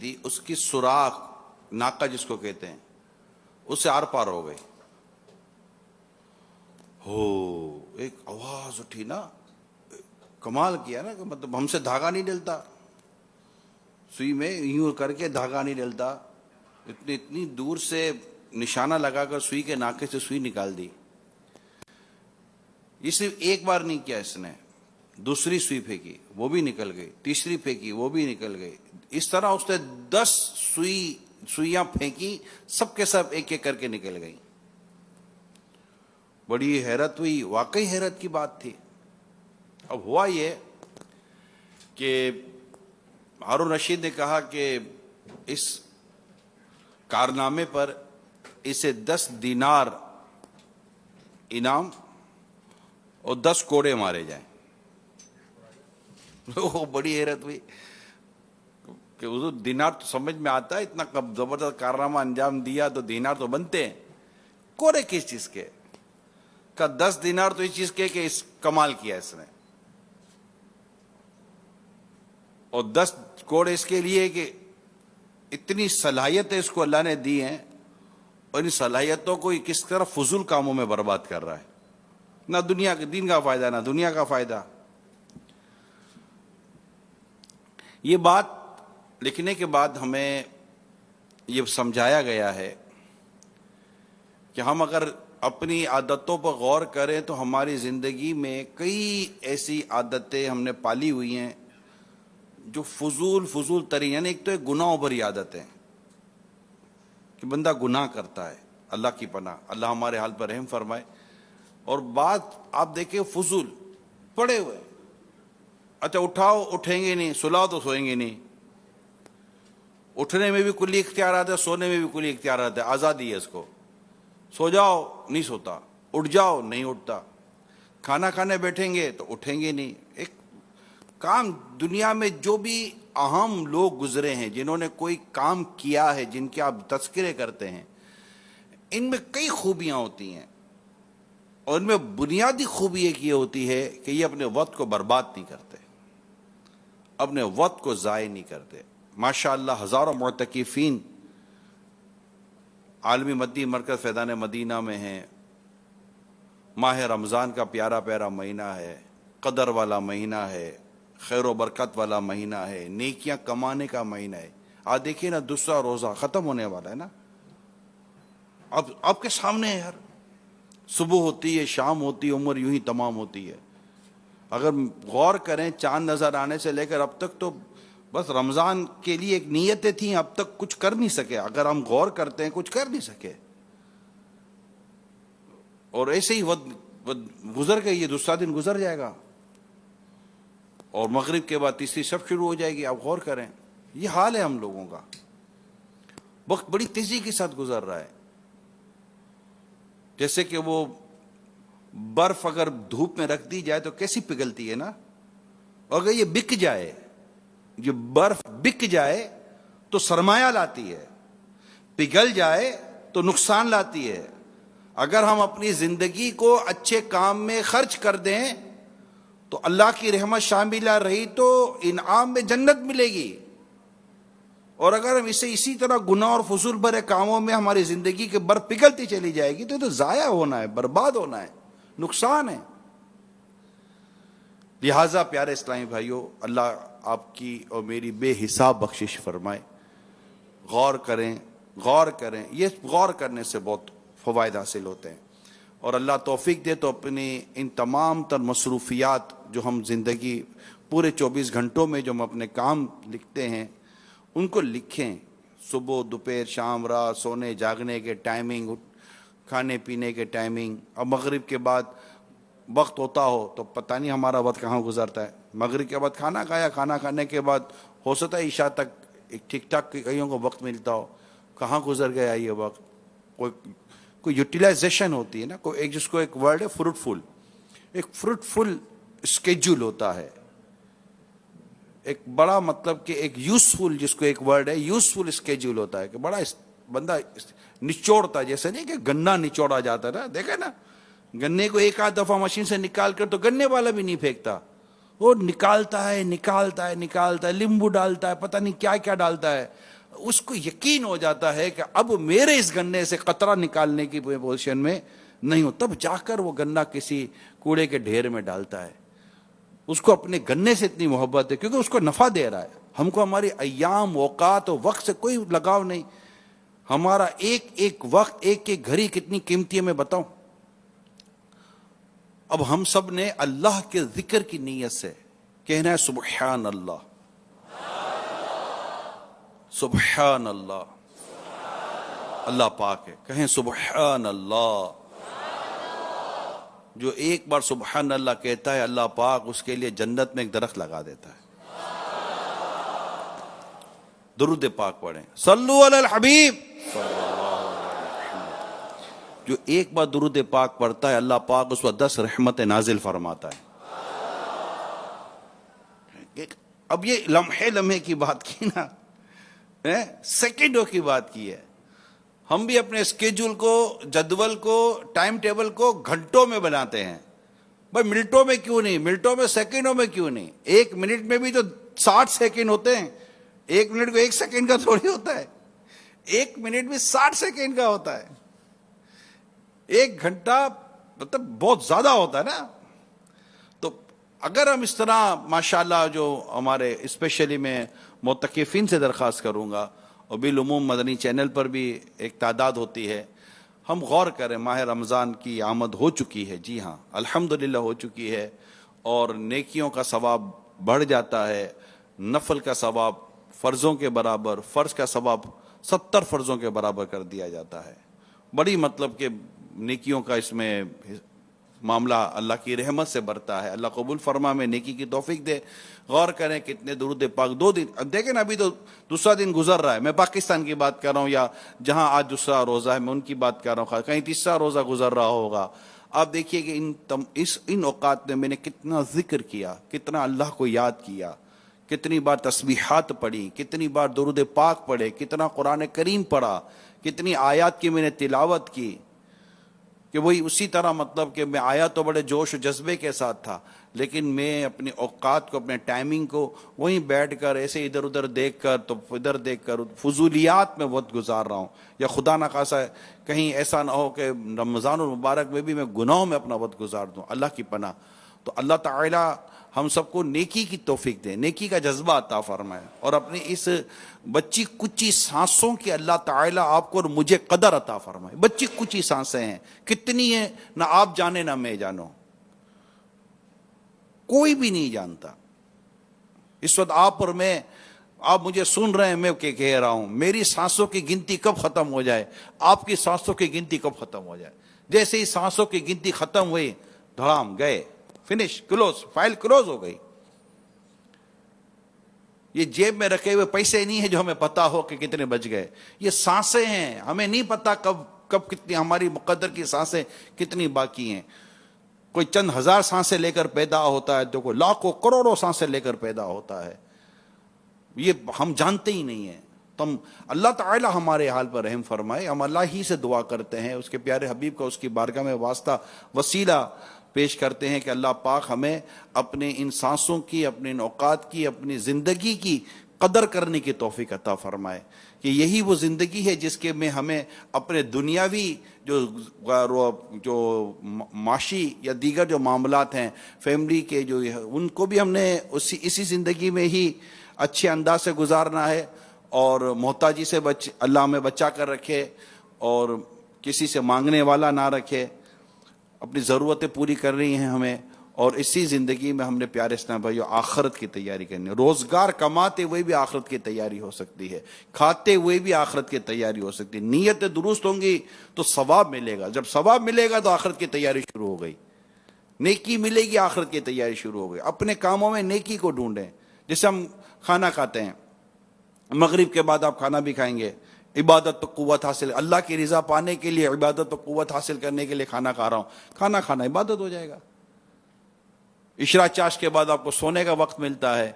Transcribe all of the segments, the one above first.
تھی اس کی سوراخ ناکا جس کو کہتے ہیں اس سے آر پار ہو گئی. ہو ایک آواز اٹھی نا, کمال کیا نا کہ مطلب ہم سے دھاگا نہیں ڈلتا, سوئی میں یوں کر کے دھاگا نہیں ڈلتا, اتنی دور سے نشانہ لگا کر سوئی کے ناکے سے سوئی نکال دی. یہ صرف ایک بار نہیں کیا اس نے, دوسری سوئی پھینکی وہ بھی نکل گئی, تیسری پھینکی وہ بھی نکل گئی. اس طرح اس نے 10 سوئیاں پھینکی, سب کے سب ایک ایک کر کے نکل گئی. بڑی حیرت ہوئی, واقعی حیرت کی بات تھی. اب ہوا یہ کہ ہارون رشید نے کہا کہ اس کارنامے پر اسے 10 دینار انعام اور 10 کوڑے مارے جائیں. بڑی حیرت ہوئی کہ حضور دینار تو سمجھ میں آتا ہے, اتنا زبردست کارنامہ انجام دیا تو دینار تو بنتے ہیں, کوڑے کس چیز کے؟ کا 10 دینار تو اس چیز کے کہ اس کمال کیا اس نے, اور 10 کوڑے اس کے لیے کہ اتنی صلاحیتیں اس کو اللہ نے دی ہیں اور ان صلاحیتوں کو کس طرح فضول کاموں میں برباد کر رہا ہے, نہ دنیا کے دین کا فائدہ نہ دنیا کا فائدہ. یہ بات لکھنے کے بعد ہمیں یہ سمجھایا گیا ہے کہ ہم اگر اپنی عادتوں پر غور کریں تو ہماری زندگی میں کئی ایسی عادتیں ہم نے پالی ہوئی ہیں جو فضول ترین, یعنی ایک تو ایک گناہوں بھری عادتیں کہ بندہ گناہ کرتا ہے, اللہ کی پناہ, اللہ ہمارے حال پر رحم فرمائے. اور بات آپ دیکھیں فضول پڑے ہوئے, اچھا اٹھاؤ اٹھیں گے نہیں, سلاؤ تو سوئیں گے نہیں. اٹھنے میں بھی کلی اختیارات ہے, سونے میں بھی کلی اختیارات ہے, آزادی ہے اس کو. سو جاؤ نہیں سوتا, اٹھ جاؤ نہیں اٹھتا, کھانا کھانے بیٹھیں گے تو اٹھیں گے نہیں. ایک کام دنیا میں جو بھی اہم لوگ گزرے ہیں جنہوں نے کوئی کام کیا ہے, جن کے آپ تذکرے کرتے ہیں, ان میں کئی خوبیاں ہوتی ہیں, اور ان میں بنیادی خوبی ایک یہ ہوتی ہے کہ یہ اپنے وقت کو برباد نہیں کرتے, اپنے وقت کو ضائع نہیں کرتے. ماشاءاللہ ہزاروں معتکفین عالمی مدنی مرکز فیضان مدینہ میں ہیں. ماہ رمضان کا پیارا پیارا مہینہ ہے, قدر والا مہینہ ہے, خیر و برکت والا مہینہ ہے, نیکیاں کمانے کا مہینہ ہے. آج دیکھیے نا, دوسرا روزہ ختم ہونے والا ہے نا, اب آپ کے سامنے ہے یار, صبح ہوتی ہے شام ہوتی ہے, عمر یوں ہی تمام ہوتی ہے. اگر غور کریں چاند نظر آنے سے لے کر اب تک تو بس رمضان کے لیے ایک نیتیں تھیں, اب تک کچھ کر نہیں سکے. اگر ہم غور کرتے ہیں کچھ کر نہیں سکے, اور ایسے ہی وقت گزر گئی, یہ دوسرا دن گزر جائے گا اور مغرب کے بعد تیسری شب شروع ہو جائے گی. آپ غور کریں, یہ حال ہے ہم لوگوں کا. وقت بڑی تیزی کے ساتھ گزر رہا ہے, جیسے کہ وہ برف اگر دھوپ میں رکھ دی جائے تو کیسی پگھلتی ہے نا, اور اگر یہ بک جائے, یہ برف بک جائے تو سرمایہ لاتی ہے, پگھل جائے تو نقصان لاتی ہے. اگر ہم اپنی زندگی کو اچھے کام میں خرچ کر دیں تو اللہ کی رحمت شامل رہی تو انعام میں جنت ملے گی, اور اگر ہم اسے اسی طرح گناہ اور فضول بھرے کاموں میں ہماری زندگی کے برف پگھلتی چلی جائے گی تو ضائع ہونا ہے, برباد ہونا ہے, نقصان ہے. لہٰذا پیارے اسلامی بھائیوں, اللہ آپ کی اور میری بے حساب بخشش فرمائے. غور کریں, غور کریں, یہ غور کرنے سے بہت فوائد حاصل ہوتے ہیں, اور اللہ توفیق دے تو اپنی ان تمام تر مصروفیات جو ہم زندگی پورے 24 گھنٹوں میں جو ہم اپنے کام لکھتے ہیں ان کو لکھیں. صبح دوپہر شام رات, سونے جاگنے کے ٹائمنگ, کھانے پینے کے ٹائمنگ. اب مغرب کے بعد وقت ہوتا ہو تو پتہ نہیں ہمارا وقت کہاں گزرتا ہے. مغرب کے بعد کھانا کھایا, کھانا کھانے کے بعد ہو سکتا ہے عشاء تک ایک ٹھیک ٹھاک کئیوں کو وقت ملتا ہو, کہاں گزر گیا یہ وقت. کوئی یوٹیلائزیشن ہوتی ہے نا, کوئی ایک جس کو ایک ورڈ ہے فروٹفل, ایک فروٹفل اسکیجول ہوتا ہے. ایک بڑا مطلب کہ ایک یوزفل, جس کو ایک ورڈ ہے یوزفل اسکیجول ہوتا ہے, کہ بڑا بندہ نچوڑتا ہے, جیسے نہیں کہ گنا نچوڑا جاتا ہے نا, دیکھیں نا گنے کو ایک آدھ دفعہ مشین سے نکال کر تو گنے والا بھی نہیں پھینکتا, وہ نکالتا ہے, لیمبو ڈالتا ہے, پتہ نہیں کیا کیا ڈالتا ہے. اس کو یقین ہو جاتا ہے کہ اب میرے اس گنے سے قطرہ نکالنے کی پوزیشن میں نہیں ہو، تب جا کر وہ گنا کسی کوڑے کے ڈھیر میں ڈالتا ہے. اس کو اپنے گنے سے اتنی محبت ہے کیونکہ اس کو نفع دے رہا ہے. ہم کو ہماری ایام، اوقات اور وقت سے کوئی لگاؤ نہیں. ہمارا ایک ایک وقت، ایک ایک گھڑی کتنی قیمتی ہے میں بتاؤں. اب ہم سب نے اللہ کے ذکر کی نیت سے کہنا ہے سبحان اللہ، سبحان اللہ. اللہ پاک ہے، کہیں سبحان اللہ. جو ایک بار سبحان اللہ کہتا ہے اللہ پاک اس کے لیے جنت میں ایک درخت لگا دیتا ہے. درود پاک پڑھیں، صلو علی الحبیب. جو ایک بار درود پاک پڑھتا ہے اللہ پاک اس پر 10 رحمت نازل فرماتا ہے. اب یہ لمحے کی بات کی نا، سیکنڈوں کی بات کی ہے. ہم بھی اپنے اسکیجول کو، جدول کو، ٹائم ٹیبل کو گھنٹوں میں بناتے ہیں. بھائی منٹوں میں کیوں نہیں، منٹوں میں، سیکنڈوں میں کیوں نہیں. ایک منٹ میں بھی تو 60 سیکنڈ ہوتے ہیں. ایک منٹ کو 1 سیکنڈ کا تھوڑی ہوتا ہے. ایک منٹ بھی 60 سیکنڈ کا ہوتا ہے. ایک گھنٹہ مطلب بہت زیادہ ہوتا ہے نا. تو اگر ہم اس طرح ماشاءاللہ، جو ہمارے اسپیشلی میں معتکفین سے درخواست کروں گا، اور بالعموم مدنی چینل پر بھی ایک تعداد ہوتی ہے، ہم غور کریں. ماہ رمضان کی آمد ہو چکی ہے، جی ہاں الحمدللہ ہو چکی ہے، اور نیکیوں کا ثواب بڑھ جاتا ہے. نفل کا ثواب فرضوں کے برابر، فرض کا ثواب 70 فرضوں کے برابر کر دیا جاتا ہے. بڑی مطلب کہ نیکیوں کا اس میں معاملہ اللہ کی رحمت سے برتا ہے. اللہ قبول فرما، میں نیکی کی توفیق دے. غور کریں کتنے درود پاک 2 دن. اب دیکھیں نا، ابھی تو دوسرا دن گزر رہا ہے. میں پاکستان کی بات کر رہا ہوں، یا جہاں آج دوسرا روزہ ہے میں ان کی بات کر رہا ہوں. کہیں تیسرا روزہ گزر رہا ہوگا. آپ دیکھیے کہ ان اوقات میں نے کتنا ذکر کیا، کتنا اللہ کو یاد کیا، کتنی بار تسبیحات پڑھی، کتنی بار درود پاک پڑھے، کتنا قرآن کریم پڑھا، کتنی آیات کی میں نے تلاوت کی. کہ وہی اسی طرح مطلب کہ میں آیا تو بڑے جوش و جذبے کے ساتھ تھا، لیکن میں اپنے اوقات کو، اپنے ٹائمنگ کو وہیں بیٹھ کر ایسے ادھر ادھر دیکھ کر، تو ادھر دیکھ کر فضولیات میں وقت گزار رہا ہوں. یا خدا نہ خواستہ کہیں ایسا نہ ہو کہ رمضان المبارک میں بھی میں گناہوں میں اپنا وقت گزار دوں. اللہ کی پناہ. تو اللہ تعالی ہم سب کو نیکی کی توفیق دے، نیکی کا جذبہ عطا فرمائے، اور اپنی اس بچی کچی سانسوں کی اللہ تعالی آپ کو اور مجھے قدر عطا فرمائے. بچی کچی سانسیں ہیں، کتنی ہیں نہ آپ جانے نہ میں جانو، کوئی بھی نہیں جانتا. اس وقت آپ اور میں، آپ مجھے سن رہے ہیں، میں کہہ رہا ہوں میری سانسوں کی گنتی کب ختم ہو جائے، آپ کی سانسوں کی گنتی کب ختم ہو جائے. جیسے ہی سانسوں کی گنتی ختم ہوئی، دھڑام گئے، فنش، کلوز، فائل کلوز ہو گئی. یہ جیب میں رکھے ہوئے پیسے نہیں ہیں جو ہمیں پتا ہو کہ کتنے بچ گئے. یہ سانسیں ہیں، ہمیں نہیں پتا کب کتنی ہماری مقدر کی سانسیں کتنی باقی ہیں. کوئی چند ہزار سانسیں لے کر پیدا ہوتا ہے، تو کوئی لاکھوں کروڑوں سانسیں لے کر پیدا ہوتا ہے. یہ ہم جانتے ہی نہیں ہیں. تم اللہ تعالی ہمارے حال پر رحم فرمائے. ہم اللہ ہی سے دعا کرتے ہیں، اس کے پیارے حبیب کا، اس کی بارگاہ میں واسطہ وسیلہ پیش کرتے ہیں کہ اللہ پاک ہمیں اپنے ان سانسوں کی، اپنے ان اوقات کی، اپنی زندگی کی قدر کرنے کی توفیق عطا فرمائے. کہ یہی وہ زندگی ہے جس کے میں ہمیں اپنے دنیاوی جو معاشی یا دیگر جو معاملات ہیں فیملی کے، جو ان کو بھی ہم نے اسی زندگی میں ہی اچھے انداز سے گزارنا ہے، اور محتاجی سے اللہ ہمیں بچا کر رکھے، اور کسی سے مانگنے والا نہ رکھے. اپنی ضرورتیں پوری کر رہی ہیں ہمیں، اور اسی زندگی میں ہم نے پیارے اسلام بھائیو آخرت کی تیاری کرنی ہے. روزگار کماتے ہوئے بھی آخرت کی تیاری ہو سکتی ہے، کھاتے ہوئے بھی آخرت کی تیاری ہو سکتی ہے. نیتیں درست ہوں گی تو ثواب ملے گا. جب ثواب ملے گا تو آخرت کی تیاری شروع ہو گئی. نیکی ملے گی، آخرت کی تیاری شروع ہو گئی. اپنے کاموں میں نیکی کو ڈھونڈیں. جیسے ہم کھانا کھاتے ہیں، مغرب کے بعد آپ کھانا بھی کھائیں گے، عبادت پہ قوت حاصل، اللہ کی رضا پانے کے لیے، عبادت پہ قوت حاصل کرنے کے لیے کھانا کھا رہا ہوں. کھانا کھانا عبادت ہو جائے گا. عشاء چاش کے بعد آپ کو سونے کا وقت ملتا ہے،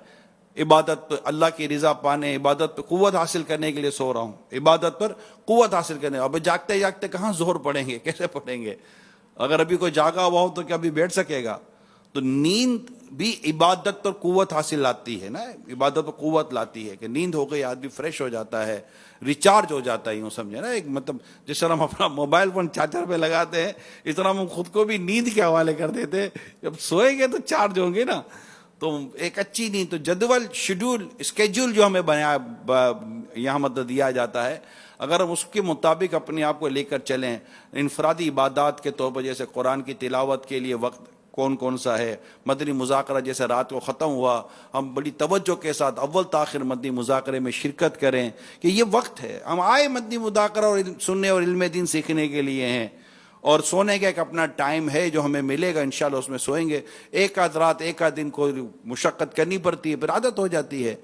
عبادت پر اللہ کی رضا پانے، عبادت پر قوت حاصل کرنے کے لیے سو رہا ہوں، عبادت پر قوت حاصل کرنے. اب جاگتے جاگتے کہاں ظہر پڑھیں گے، کیسے پڑھیں گے؟ اگر ابھی کوئی جاگا ہوا ہو تو کیا ابھی بیٹھ سکے گا؟ تو نیند بھی عبادت پر قوت حاصل لاتی ہے نا، عبادت پر قوت لاتی ہے کہ نیند ہو گئی آدمی فریش ہو جاتا ہے، ریچارج ہو جاتا ہے، یوں سمجھے نا، ایک مطلب جس طرح ہم اپنا موبائل فون چارجر پہ لگاتے ہیں، اس طرح ہم خود کو بھی نیند کے حوالے کر دیتے ہیں، جب سوئیں گے تو چارج ہوں گے نا. تو ایک اچھی نیند، تو جدول، شیڈول، اسکیجول جو ہمیں یہاں مدد دیا جاتا ہے، اگر ہم اس کے مطابق اپنے آپ کو لے کر چلیں، انفرادی عبادات کے طور پر جیسے قرآن کی تلاوت کے لیے وقت کون کون سا ہے، مدنی مذاکرہ جیسے رات کو ختم ہوا، ہم بڑی توجہ کے ساتھ اول تاخیر مدنی مذاکرے میں شرکت کریں کہ یہ وقت ہے، ہم آئے مدنی مذاکرہ اور سننے اور علم دین سیکھنے کے لیے ہیں، اور سونے کا ایک اپنا ٹائم ہے جو ہمیں ملے گا، انشاءاللہ اس میں سوئیں گے. ایک آدھ رات، ایک آدھ دن کو مشقت کرنی پڑتی ہے، پھر عادت ہو جاتی ہے.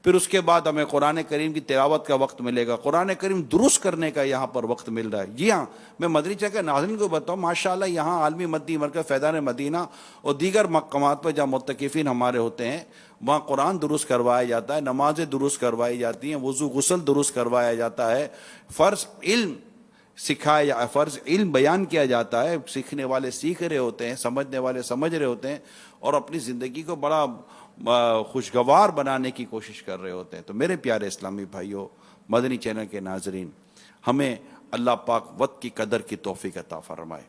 پھر اس کے بعد ہمیں قرآن کریم کی تلاوت کا وقت ملے گا، قرآن کریم درست کرنے کا یہاں پر وقت مل رہا ہے. جی ہاں، میں مدنی چینل کے ناظرین کو بتاؤں، ماشاءاللہ یہاں عالمی مدنی مرکز فیضان مدینہ اور دیگر مقامات پر جہاں متقفین ہمارے ہوتے ہیں، وہاں قرآن درست کروایا جاتا ہے، نمازیں درست کروائی جاتی ہیں، وضو غسل درست کروایا جاتا ہے، فرض علم سکھایا، فرض علم بیان کیا جاتا ہے، سیکھنے والے سیکھ رہے ہوتے ہیں، سمجھنے والے سمجھ رہے ہوتے ہیں، اور اپنی زندگی کو بڑا خوشگوار بنانے کی کوشش کر رہے ہوتے ہیں. تو میرے پیارے اسلامی بھائیوں، مدنی چینل کے ناظرین، ہمیں اللہ پاک وقت کی قدر کی توفیق عطا فرمائے،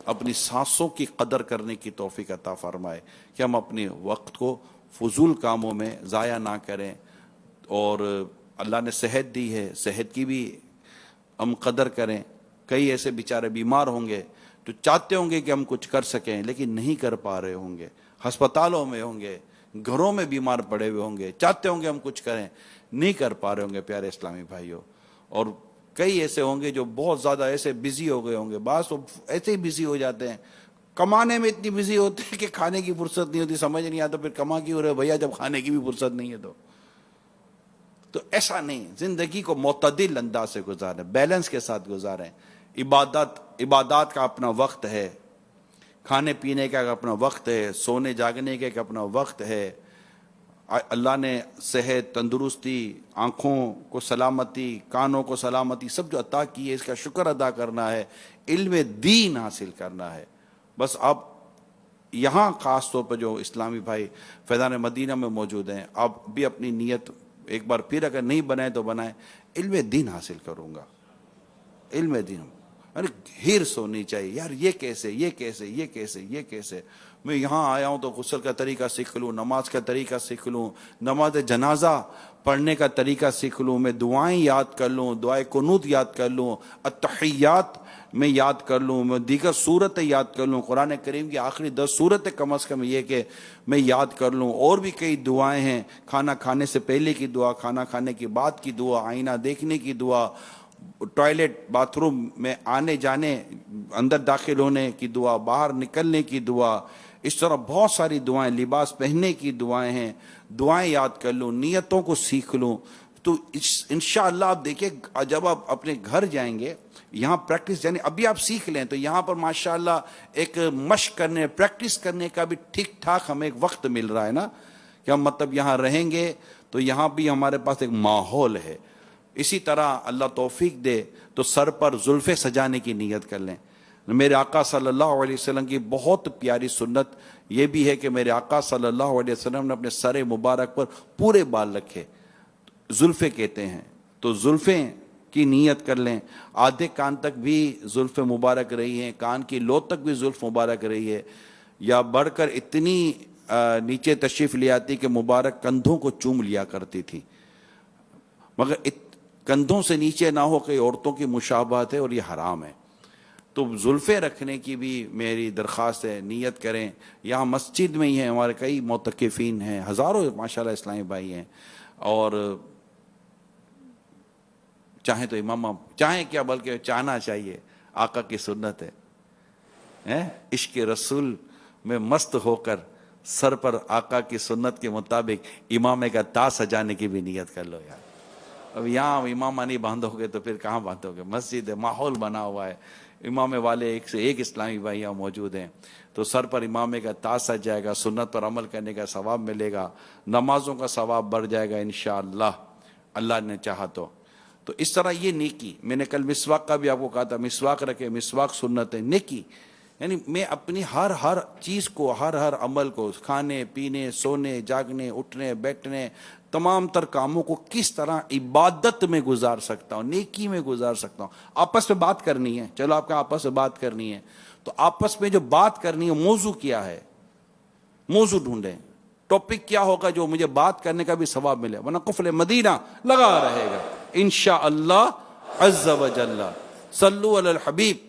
اپنی سانسوں کی قدر کرنے کی توفیق عطا فرمائے کہ ہم اپنے وقت کو فضول کاموں میں ضائع نہ کریں. اور اللہ نے صحت دی ہے، صحت کی بھی ہم قدر کریں. کئی ایسے بیچارے بیمار ہوں گے جو چاہتے ہوں گے کہ ہم کچھ کر سکیں لیکن نہیں کر پا رہے ہوں گے، ہسپتالوں میں ہوں گے، گھروں میں بیمار پڑے ہوئے ہوں گے، چاہتے ہوں گے ہم کچھ کریں، نہیں کر پا رہے ہوں گے پیارے اسلامی بھائیوں. اور کئی ایسے ہوں گے جو بہت زیادہ ایسے بزی ہو گئے ہوں گے، بعض تو ایسے ہی بزی ہو جاتے ہیں، کمانے میں اتنی بزی ہوتے ہیں کہ کھانے کی فرصت نہیں ہوتی. سمجھ نہیں آتا پھر کما کیوں رہے بھیا جب کھانے کی بھی فرصت نہیں ہے. تو ایسا نہیں، زندگی کو معتدل انداز سے گزاریں، بیلنس کے ساتھ گزاریں. عبادات کا اپنا وقت ہے، کھانے پینے کا اپنا وقت ہے، سونے جاگنے کا ایک اپنا وقت ہے. اللہ نے صحت، تندرستی، آنکھوں کو سلامتی، کانوں کو سلامتی، سب جو عطا کی ہے اس کا شکر ادا کرنا ہے، علم دین حاصل کرنا ہے. بس اب یہاں خاص طور پر جو اسلامی بھائی فیضان مدینہ میں موجود ہیں، آپ بھی اپنی نیت ایک بار پھر اگر نہیں بنائے تو بنائیں، علم دین حاصل کروں گا. علم دین، ارے ہرس ہونی چاہیے یار، یہ کیسے، یہ کیسے، یہ کیسے، یہ کیسے. میں یہاں آیا ہوں تو غسل کا طریقہ سیکھ لوں، نماز کا طریقہ سیکھ لوں، نماز جنازہ پڑھنے کا طریقہ سیکھ لوں، میں دعائیں یاد کر لوں، دعائیں قنوت یاد کر لوں، التحیات میں یاد کر لوں، میں دیگر صورتیں یاد کر لوں، قرآن کریم کی آخری 10 صورتیں کم از کم یہ کہ میں یاد کر لوں. اور بھی کئی دعائیں ہیں، کھانا کھانے سے پہلے کی دعا، کھانا کھانے کے بعد کی دعا، آئینہ دیکھنے کی دعا، ٹوائلٹ باتھ روم میں آنے جانے، اندر داخل ہونے کی دعا، باہر نکلنے کی دعا، اس طرح بہت ساری دعائیں، لباس پہننے کی دعائیں ہیں. دعائیں یاد کر لوں، نیتوں کو سیکھ لوں. تو انشاءاللہ آپ دیکھیں جب آپ اپنے گھر جائیں گے، یہاں پریکٹس، یعنی ابھی آپ سیکھ لیں تو یہاں پر ماشاءاللہ ایک مشق کرنے، پریکٹس کرنے کا بھی ٹھیک ٹھاک ہمیں ایک وقت مل رہا ہے نا، کہ ہم مطلب یہاں رہیں گے تو یہاں بھی ہمارے پاس ایک ماحول ہے. اسی طرح اللہ توفیق دے تو سر پر زلفیں سجانے کی نیت کر لیں. میرے آقا صلی اللہ علیہ وسلم کی بہت پیاری سنت یہ بھی ہے کہ میرے آقا صلی اللہ علیہ وسلم نے اپنے سر مبارک پر پورے بال رکھے، زلفیں کہتے ہیں، تو زلفیں کی نیت کر لیں. آدھے کان تک بھی زلف مبارک رہی ہیں، کان کی لو تک بھی زلف مبارک رہی ہے، یا بڑھ کر اتنی نیچے تشریف لے آتی کہ مبارک کندھوں کو چوم لیا کرتی تھی. مگر کندھوں سے نیچے نہ ہو، کئی عورتوں کی مشابہت ہے اور یہ حرام ہے. تو زلفیں رکھنے کی بھی میری درخواست ہے، نیت کریں. یہاں مسجد میں ہی ہیں ہمارے کئی معتکفین ہیں، ہزاروں ماشاءاللہ اسلامی بھائی ہیں، اور چاہیں تو امام چاہیں کیا بلکہ چاہنا چاہیے، آقا کی سنت ہے، عشق رسول میں مست ہو کر سر پر آقا کی سنت کے مطابق امامے کا تاج سجانے کی بھی نیت کر لو یار. اب یہاں امامہ نہیں باندھو گے تو پھر کہاں باندھو گے؟ مسجد ہے، ماحول بنا ہوا ہے، امامے والے ایک سے ایک اسلامی بھائی یہاں موجود ہیں، تو سر پر امامے کا تاج سج جائے گا، سنت پر عمل کرنے کا ثواب ملے گا، نمازوں کا ثواب بڑھ جائے گا انشاءاللہ، اللہ نے چاہا تو. تو اس طرح یہ نیکی، میں نے کل مسواک کا بھی آپ کو کہا تھا، مسواک رکھے، مسواک سنت ہے، نیکی یعنی میں اپنی ہر چیز کو، ہر عمل کو، کھانے پینے، سونے جاگنے، اٹھنے بیٹھنے، تمام تر کاموں کو کس طرح عبادت میں گزار سکتا ہوں، نیکی میں گزار سکتا ہوں. آپس میں بات کرنی ہے، چلو آپ کا آپس میں بات کرنی ہے تو آپس میں جو بات کرنی ہے موضوع کیا ہے، موضوع ڈھونڈیں، ٹاپک کیا ہوگا جو مجھے بات کرنے کا بھی ثواب ملے، ورنہ قفل مدینہ لگا رہے گا انشاءاللہ عز و جل. صلو علی الحبیب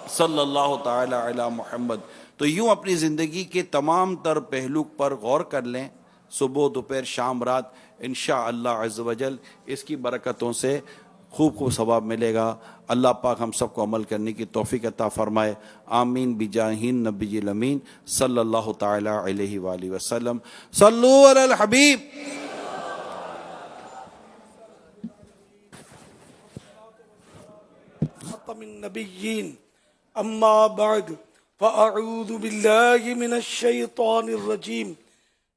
صلی اللہ تعالی علی محمد. تو یوں اپنی زندگی کے تمام تر پہلو پر غور کر لیں، صبح دوپہر شام رات، انشاءاللہ عز و جل اس کی برکتوں سے خوب ثواب ملے گا. اللہ پاک ہم سب کو عمل کرنے کی توفیق عطا فرمائے. آمین بجاہ نبی الامین صلی اللہ تعالی علیہ وآلہ وسلم. صلو علی الحبیب. خاتم النبیین اما بعد فاعوذ باللہ من الشیطان الرجیم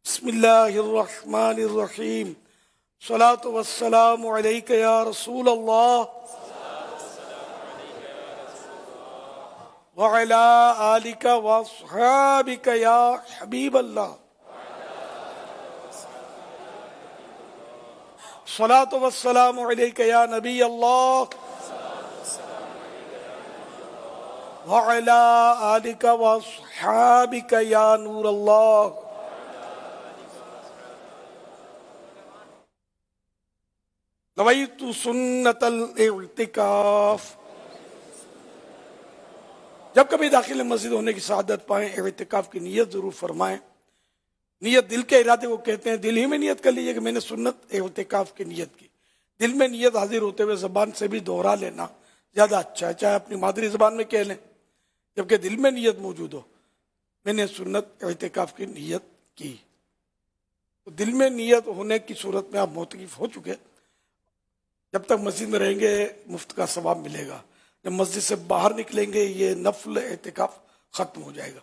بسم اللہ الرحمن الرحیم. صلاۃ والسلام علیک یا رسول اللہ وعلی آلک واصحابک یا حبیب اللہ. صلاۃ والسلام علیک یا نبی اللہ وعلی آلک واصحابک یا نور اللہ. نویت سنت الاعتکاف. جب کبھی داخل مسجد ہونے کی سعادت پائیں اعتکاف کی نیت ضرور فرمائیں. نیت دل کے ارادے کو کہتے ہیں. دل ہی میں نیت کر لیجئے کہ میں نے سنت اعتکاف کی نیت کی. دل میں نیت حاضر ہوتے ہوئے زبان سے بھی دوہرا لینا زیادہ اچھا ہے، چاہے اپنی مادری زبان میں کہہ لیں، جبکہ دل میں نیت موجود ہو میں نے سنت اعتکاف کی نیت کی. تو دل میں نیت ہونے کی صورت میں آپ موقف ہو چکے. جب تک مسجد میں رہیں گے مفت کا ثواب ملے گا. جب مسجد سے باہر نکلیں گے یہ نفل اعتکاف ختم ہو جائے گا.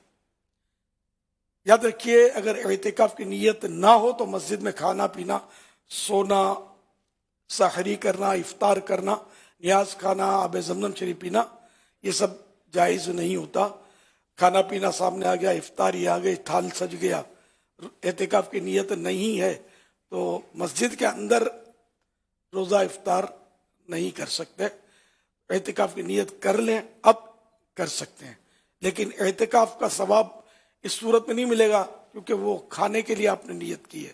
یاد رکھیے اگر اعتکاف کی نیت نہ ہو تو مسجد میں کھانا پینا، سونا، سحری کرنا، افطار کرنا، نیاز کھانا، آب زمزم شریف پینا یہ سب جائز نہیں ہوتا. کھانا پینا سامنے آ گیا، افطاری آ گئی، تھال سج گیا، اعتکاف کی نیت نہیں ہے تو مسجد کے اندر روزہ افطار نہیں کر سکتے. اعتکاف کی نیت کر لیں اب کر سکتے ہیں، لیکن اعتکاف کا ثواب اس صورت میں نہیں ملے گا کیونکہ وہ کھانے کے لیے آپ نے نیت کی ہے.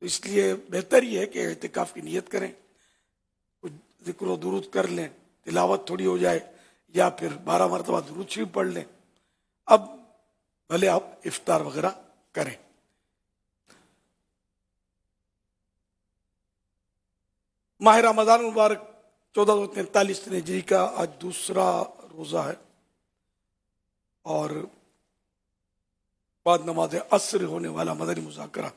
تو اس لیے بہتر یہ ہے کہ اعتکاف کی نیت کریں، کچھ ذکر و درود کر لیں، تلاوت تھوڑی ہو جائے، یا پھر 12 مرتبہ درود شریف پڑھ لیں. اب بھلے آپ افطار وغیرہ کریں. ماہ رمضان مبارک 1443 ہجری کا آج دوسرا روزہ ہے اور بعد نماز عصر ہونے والا مدنی مذاکرہ.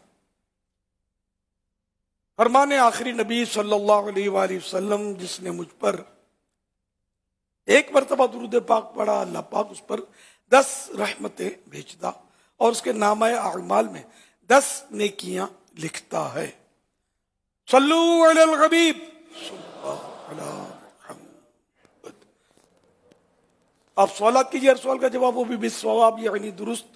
فرمان آخری نبی صلی اللہ علیہ وآلہ وسلم جس نے مجھ پر ایک مرتبہ درود پاک پڑھا اللہ پاک اس پر 10 رحمتیں بھیجتا اور اس کے نامہ اعمال میں 10 نیکیاں لکھتا ہے. صلو علی الحبیب صلی اللہ علی محمد. آپ سوالات کیجئے، ہر سوال کا جواب وہ بھی بالصواب یعنی درست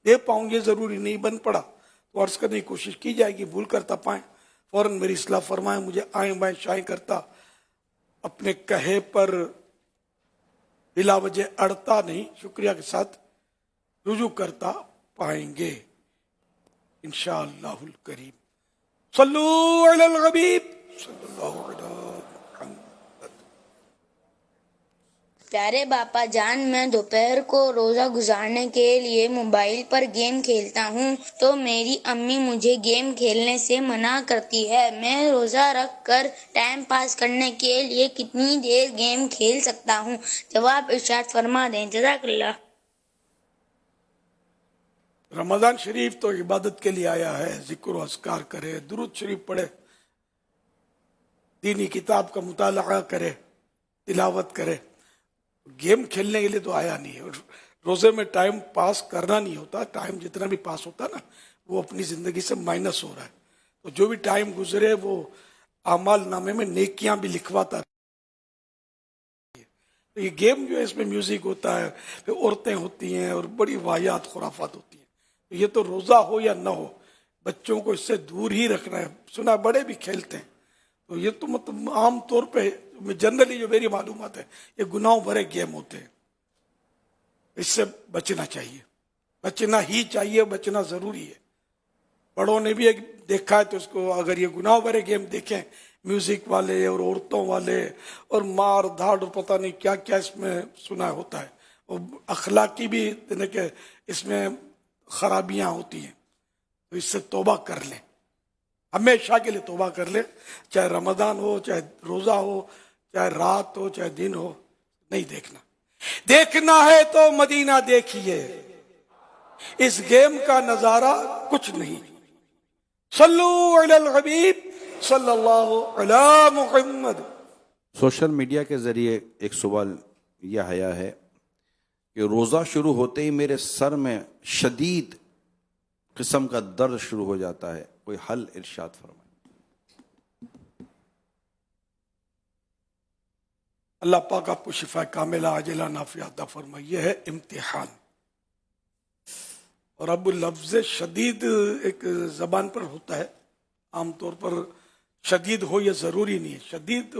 دے پاؤں گے، ضروری نہیں بن پڑا تو عرض کرنے کی کوشش کی جائے گی. بھول کرتا پائیں فوراً میری اصلاح فرمائیں. مجھے آئیں بائیں شائیں کرتا اپنے کہے پر بلا وجہ اڑتا نہیں، شکریہ کے ساتھ رجوع کرتا پائیں گے انشاءاللہ الکریم. صلو علی الحبیب صلی اللہ علیہ محمد. پیارے باپا جان، میں دوپہر کو روزہ گزارنے کے لیے موبائل پر گیم کھیلتا ہوں تو میری امی مجھے گیم کھیلنے سے منع کرتی ہے. میں روزہ رکھ کر ٹائم پاس کرنے کے لیے کتنی دیر گیم کھیل سکتا ہوں؟ جواب ارشاد فرما دیں. جزاک اللہ. رمضان شریف تو عبادت کے لیے آیا ہے، ذکر و اذکار کرے، درود شریف پڑھے، دینی کتاب کا مطالعہ کرے، تلاوت کرے. گیم کھیلنے کے لیے تو آیا نہیں ہے. روزے میں ٹائم پاس کرنا نہیں ہوتا، ٹائم جتنا بھی پاس ہوتا نا وہ اپنی زندگی سے مائنس ہو رہا ہے. تو جو بھی ٹائم گزرے وہ اعمال نامے میں نیکیاں بھی لکھواتا ہے. تو یہ گیم جو ہے اس میں میوزک ہوتا ہے، پھر عورتیں ہوتی ہیں اور بڑی واحیات خرافات ہوتی ہیں. تو یہ تو روزہ ہو یا نہ ہو، بچوں کو اس سے دور ہی رکھنا ہے. سنا بڑے بھی کھیلتے ہیں، تو یہ تو مطلب عام طور پہ جنرلی جو میری معلومات ہے یہ گناہوں بھرے گیم ہوتے ہیں. اس سے بچنا چاہیے، بچنا ہی چاہیے، بچنا ضروری ہے. بڑوں نے بھی ایک دیکھا ہے تو اس کو، اگر یہ گناہ بھرے گیم دیکھیں میوزک والے اور عورتوں والے اور مار دھاڑ اور پتہ نہیں کیا کیا اس میں سنا ہوتا ہے، اور اخلاقی بھی کہ اس میں خرابیاں ہوتی ہیں. تو اس سے توبہ کر لیں، ہمیشہ کے لیے توبہ کر لیں. چاہے رمضان ہو، چاہے روزہ ہو، چاہے رات ہو، چاہے دن ہو. نہیں دیکھنا. دیکھنا ہے تو مدینہ دیکھیے، اس گیم کا نظارہ کچھ نہیں. صلو علی الحبیب صلی اللہ علی محمد. سوشل میڈیا کے ذریعے ایک سوال یہ آیا ہے کہ روزہ شروع ہوتے ہی میرے سر میں شدید قسم کا درد شروع ہو جاتا ہے، کوئی حل ارشاد فرمائیں. اللہ پاک آپ کو شفا کاملہ عاجلہ نافعہ عطا فرمائے. یہ ہے امتحان. اور اب لفظ شدید ایک زبان پر ہوتا ہے، عام طور پر شدید ہو یہ ضروری نہیں ہے. شدید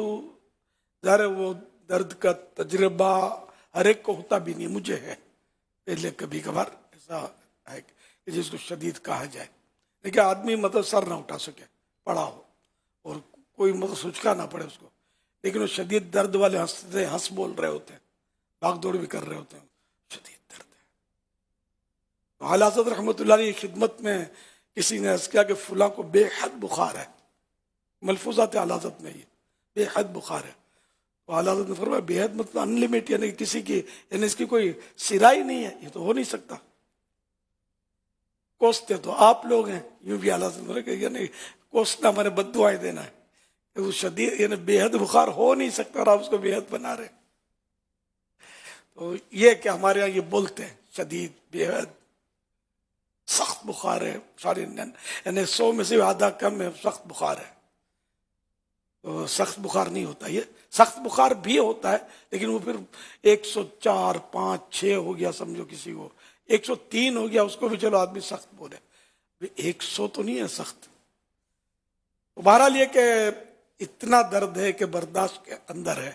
ظاہر ہے وہ درد کا تجربہ ہر ایک کو ہوتا بھی نہیں، مجھے ہے پہلے کبھی کبھار ایسا ہے کہ جس کو شدید کہا جائے، لیکن آدمی مطلب سر نہ اٹھا سکے، پڑا ہو اور کوئی مطلب سوچکا نہ پڑے اس کو، لیکن وہ شدید درد والے ہنس بول رہے ہوتے ہیں، بھاگ دوڑ بھی کر رہے ہوتے ہیں، شدید درد ہے. اعلیٰ حضرت رحمۃ اللہ علیہ کی خدمت میں کسی نے عرض کیا کہ فلاں کو بے حد بخار ہے. ملفوظات اعلیٰ حضرت میں یہ بے حد بخار ہے. تو اعلیٰ حضرت نے فرمایا بے حد مطلب انلمیٹ، یعنی کسی کی، یعنی اس کی کوئی سرائی نہیں ہے، یہ تو ہو نہیں سکتا. کوستے تو آپ لوگ ہیں. یوں بھی اعلیٰ حضرت نے کہ یعنی کوسنا ہمارے بد دعائیں دینا ہے. وہ شدید یعنی بے حد بخار ہو نہیں سکتا اور آپ اس کو بے حد بنا رہے. تو یہ کہ ہمارے یہاں یہ بولتے ہیں شدید، بے حد، سخت بخار ہے، سارے یعنی 100 میں سے آدھا کم ہے سخت بخار ہے. تو سخت بخار نہیں ہوتا. یہ سخت بخار بھی ہوتا ہے لیکن وہ پھر 104 5 6 ہو گیا سمجھو، کسی کو 103 ہو گیا، اس کو بھی چلو آدمی سخت بولے. 100 تو نہیں ہے سخت. بہرحال یہ کہ اتنا درد ہے کہ برداشت کے اندر ہے،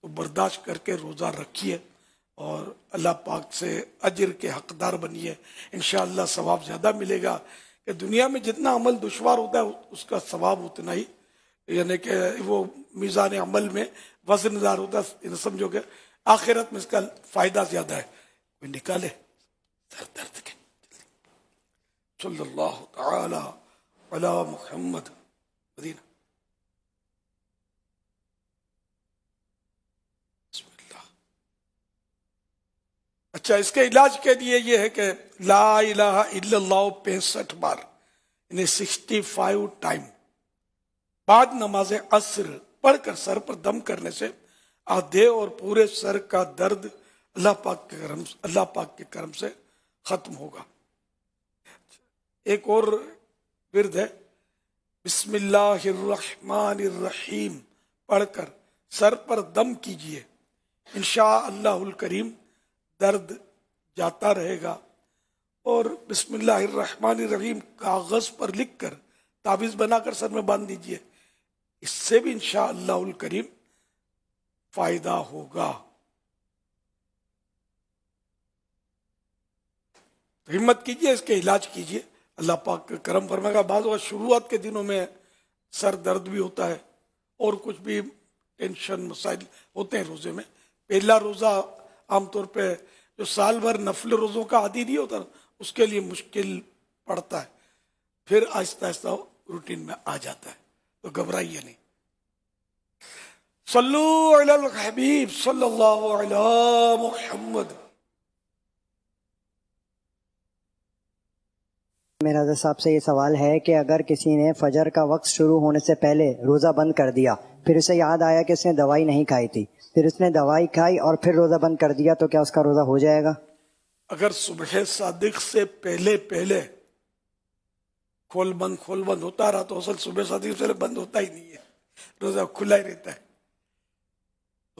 تو برداشت کر کے روزہ رکھیے اور اللہ پاک سے اجر کے حقدار بنیے. انشاءاللہ ثواب زیادہ ملے گا. کہ دنیا میں جتنا عمل دشوار ہوتا ہے اس کا ثواب اتنا ہی، یعنی کہ وہ میزان عمل میں وزن دار ہوتا ہے. سمجھو کہ آخرت میں اس کا فائدہ زیادہ ہے. کوئی نکالے درد کے. صلی اللہ تعالی علی محمد. مدینہ. بسم اللہ. اچھا، اس کے علاج کے لیے یہ ہے کہ لا الہ الا اللہ 65 بار، یعنی 65 ٹائم بعد نماز عصر پڑھ کر سر پر دم کرنے سے آدھے اور پورے سر کا درد اللہ پاک کے کرم سے ختم ہوگا. ایک اور ورد ہے، بسم اللہ الرحمن الرحیم پڑھ کر سر پر دم کیجئے، انشاءاللہ الکریم درد جاتا رہے گا. اور بسم اللہ الرحمن الرحیم کاغذ پر لکھ کر تعویذ بنا کر سر میں باندھ دیجئے، اس سے بھی انشاءاللہ الکریم فائدہ ہوگا. ہمت کیجئے، اس کے علاج کیجئے، اللہ پاک کا کرم فرمائے گا. بعض وقت شروعات کے دنوں میں سر درد بھی ہوتا ہے اور کچھ بھی ٹینشن مسائل ہوتے ہیں روزے میں. پہلا روزہ عام طور پہ جو سال بھر نفل روزوں کا عادی نہیں ہوتا اس کے لیے مشکل پڑتا ہے، پھر آہستہ آہستہ روٹین میں آ جاتا ہے. تو گھبرائیے نہیں. صلو علی الحبیب صلی اللہ علی محمد. میرا حضرت صاحب سے یہ سوال ہے کہ اگر کسی نے فجر کا وقت شروع ہونے سے پہلے روزہ بند کر دیا، پھر اسے یاد آیا کہ اس نے دوائی نہیں کھائی تھی، پھر اس نے دوائی کھائی اور پھر روزہ بند کر دیا، تو کیا اس کا روزہ ہو جائے گا؟ اگر صبح صادق سے پہلے کھول بند ہوتا رہا تو اصل صبح صادق سے بند ہوتا ہی نہیں ہے، روزہ کھلا ہی رہتا ہے.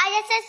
ISS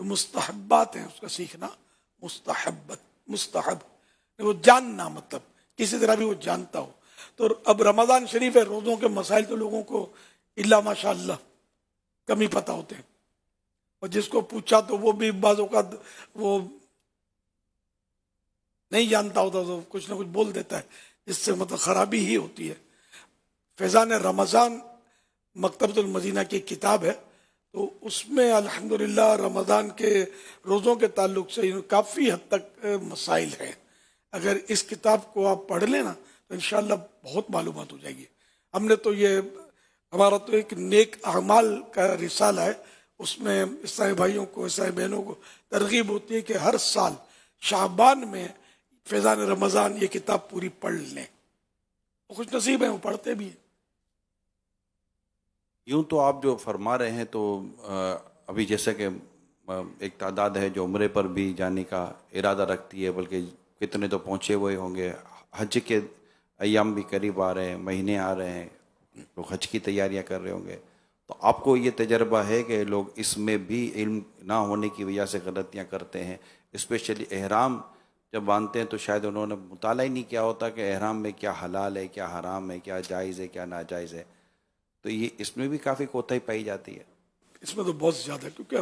جو مستحبات ہیں اس کا سیکھنا مستحب وہ جاننا، مطلب کسی طرح بھی وہ جانتا ہو. تو اب رمضان شریف ہے، روزوں کے مسائل تو لوگوں کو الا ماشاء اللہ کم ہی پتہ ہوتے ہیں، اور جس کو پوچھا تو وہ بھی بعض اوقات وہ نہیں جانتا ہوتا تو کچھ نہ کچھ بول دیتا ہے، جس سے مطلب خرابی ہی ہوتی ہے. فیضان رمضان مکتبۃ المدینہ کی کتاب ہے، تو اس میں الحمدللہ رمضان کے روزوں کے تعلق سے کافی حد تک مسائل ہیں. اگر اس کتاب کو آپ پڑھ لیں نا تو انشاءاللہ بہت معلومات ہو جائے گی. ہم نے تو یہ ہمارا تو ایک نیک اعمال کا رسالہ ہے، اس میں عیسائی بھائیوں کو عیسائی بہنوں کو ترغیب ہوتی ہے کہ ہر سال شعبان میں فیضان رمضان یہ کتاب پوری پڑھ لیں. خوش نصیب ہیں وہ پڑھتے بھی ہیں. یوں تو آپ جو فرما رہے ہیں تو ابھی جیسے کہ ایک تعداد ہے جو عمرے پر بھی جانے کا ارادہ رکھتی ہے، بلکہ کتنے تو پہنچے ہوئے ہوں گے. حج کے ایام بھی قریب آ رہے ہیں، مہینے آ رہے ہیں، لوگ حج کی تیاریاں کر رہے ہوں گے. تو آپ کو یہ تجربہ ہے کہ لوگ اس میں بھی علم نہ ہونے کی وجہ سے غلطیاں کرتے ہیں؟ اسپیشلی احرام جب باندھتے ہیں تو شاید انہوں نے مطالعہ ہی نہیں کیا ہوتا کہ احرام میں کیا حلال ہے، کیا حرام ہے، کیا جائز ہے، کیا ناجائز ہے. تو یہ اس میں بھی کافی کوتاہی پائی جاتی ہے. اس میں تو بہت زیادہ، کیونکہ